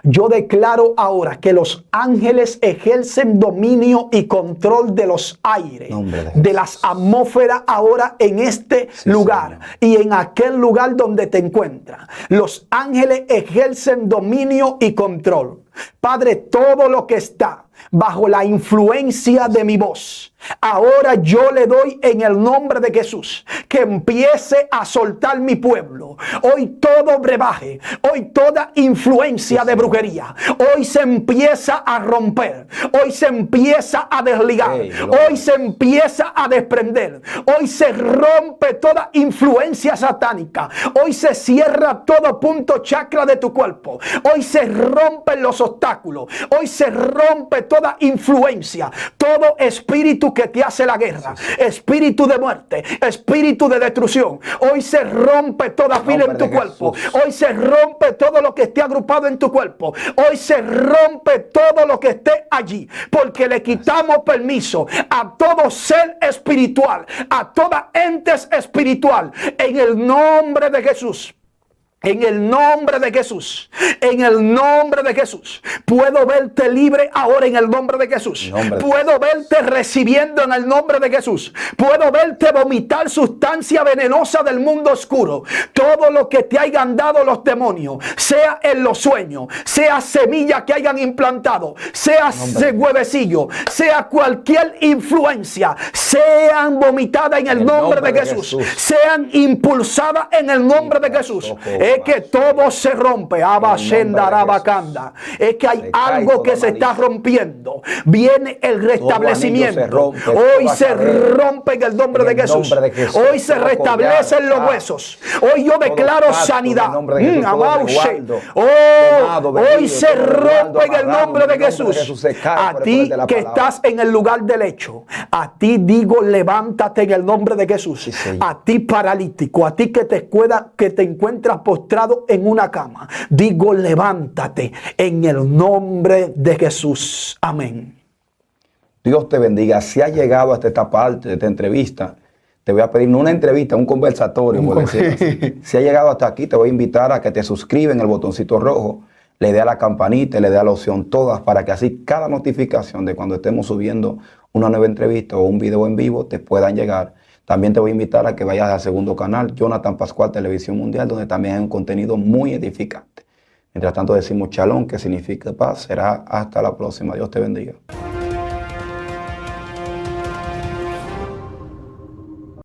Yo declaro ahora que los ángeles ejercen dominio y control de los aires, de las atmósferas ahora en este lugar y en aquel lugar donde te encuentras. Los ángeles ejercen dominio y control. Padre, todo lo que está bajo la influencia de mi voz, ahora yo le doy en el nombre de Jesús que empiece a soltar mi pueblo. Hoy todo brebaje, hoy toda influencia de brujería, hoy se empieza a romper, hoy se empieza a desligar, hoy se empieza a desprender, hoy se rompe toda influencia satánica, hoy se cierra todo punto chakra de tu cuerpo, hoy se rompen los obstáculos, hoy se rompe toda influencia, todo espíritu que te hace la guerra, espíritu de muerte, espíritu de destrucción, hoy se rompe toda fila en tu cuerpo, hoy se rompe todo lo que esté agrupado en tu cuerpo, hoy se rompe todo lo que esté allí, porque le quitamos permiso a todo ser espiritual, a toda entes espiritual, en el nombre de Jesús. En el nombre de Jesús, en el nombre de Jesús, puedo verte libre ahora en el nombre de Jesús. Puedo verte recibiendo en el nombre de Jesús. Puedo verte vomitar sustancia venenosa del mundo oscuro. Todo lo que te hayan dado los demonios, sea en los sueños, sea semilla que hayan implantado, sea huevecillo, sea cualquier influencia, sean vomitadas en el nombre de Jesús, sean impulsadas en el nombre de Jesús. Es que todo se rompe. Es que hay algo que se está rompiendo. Viene el restablecimiento. Hoy se rompe en el nombre de Jesús. Hoy se restablecen los huesos. Hoy yo declaro sanidad. Hoy se rompe en el nombre de Jesús. A ti que estás en el lugar del hecho, a ti digo levántate en el nombre de Jesús. A ti paralítico, a ti que te encuentras postrado en una cama, digo levántate en el nombre de Jesús. Amén. Dios te bendiga. Si has llegado hasta esta parte de esta entrevista, te voy a pedir no una entrevista, un conversatorio. Si has llegado hasta aquí, te voy a invitar a que te suscribas en el botoncito rojo, le dé a la campanita y le dé a la opción todas, para que así cada notificación de cuando estemos subiendo una nueva entrevista o un video en vivo te puedan llegar. También te voy a invitar a que vayas al segundo canal, Jonathan Pascual Televisión Mundial, donde también hay un contenido muy edificante. Mientras tanto decimos shalom, que significa paz. Será hasta la próxima. Dios te bendiga.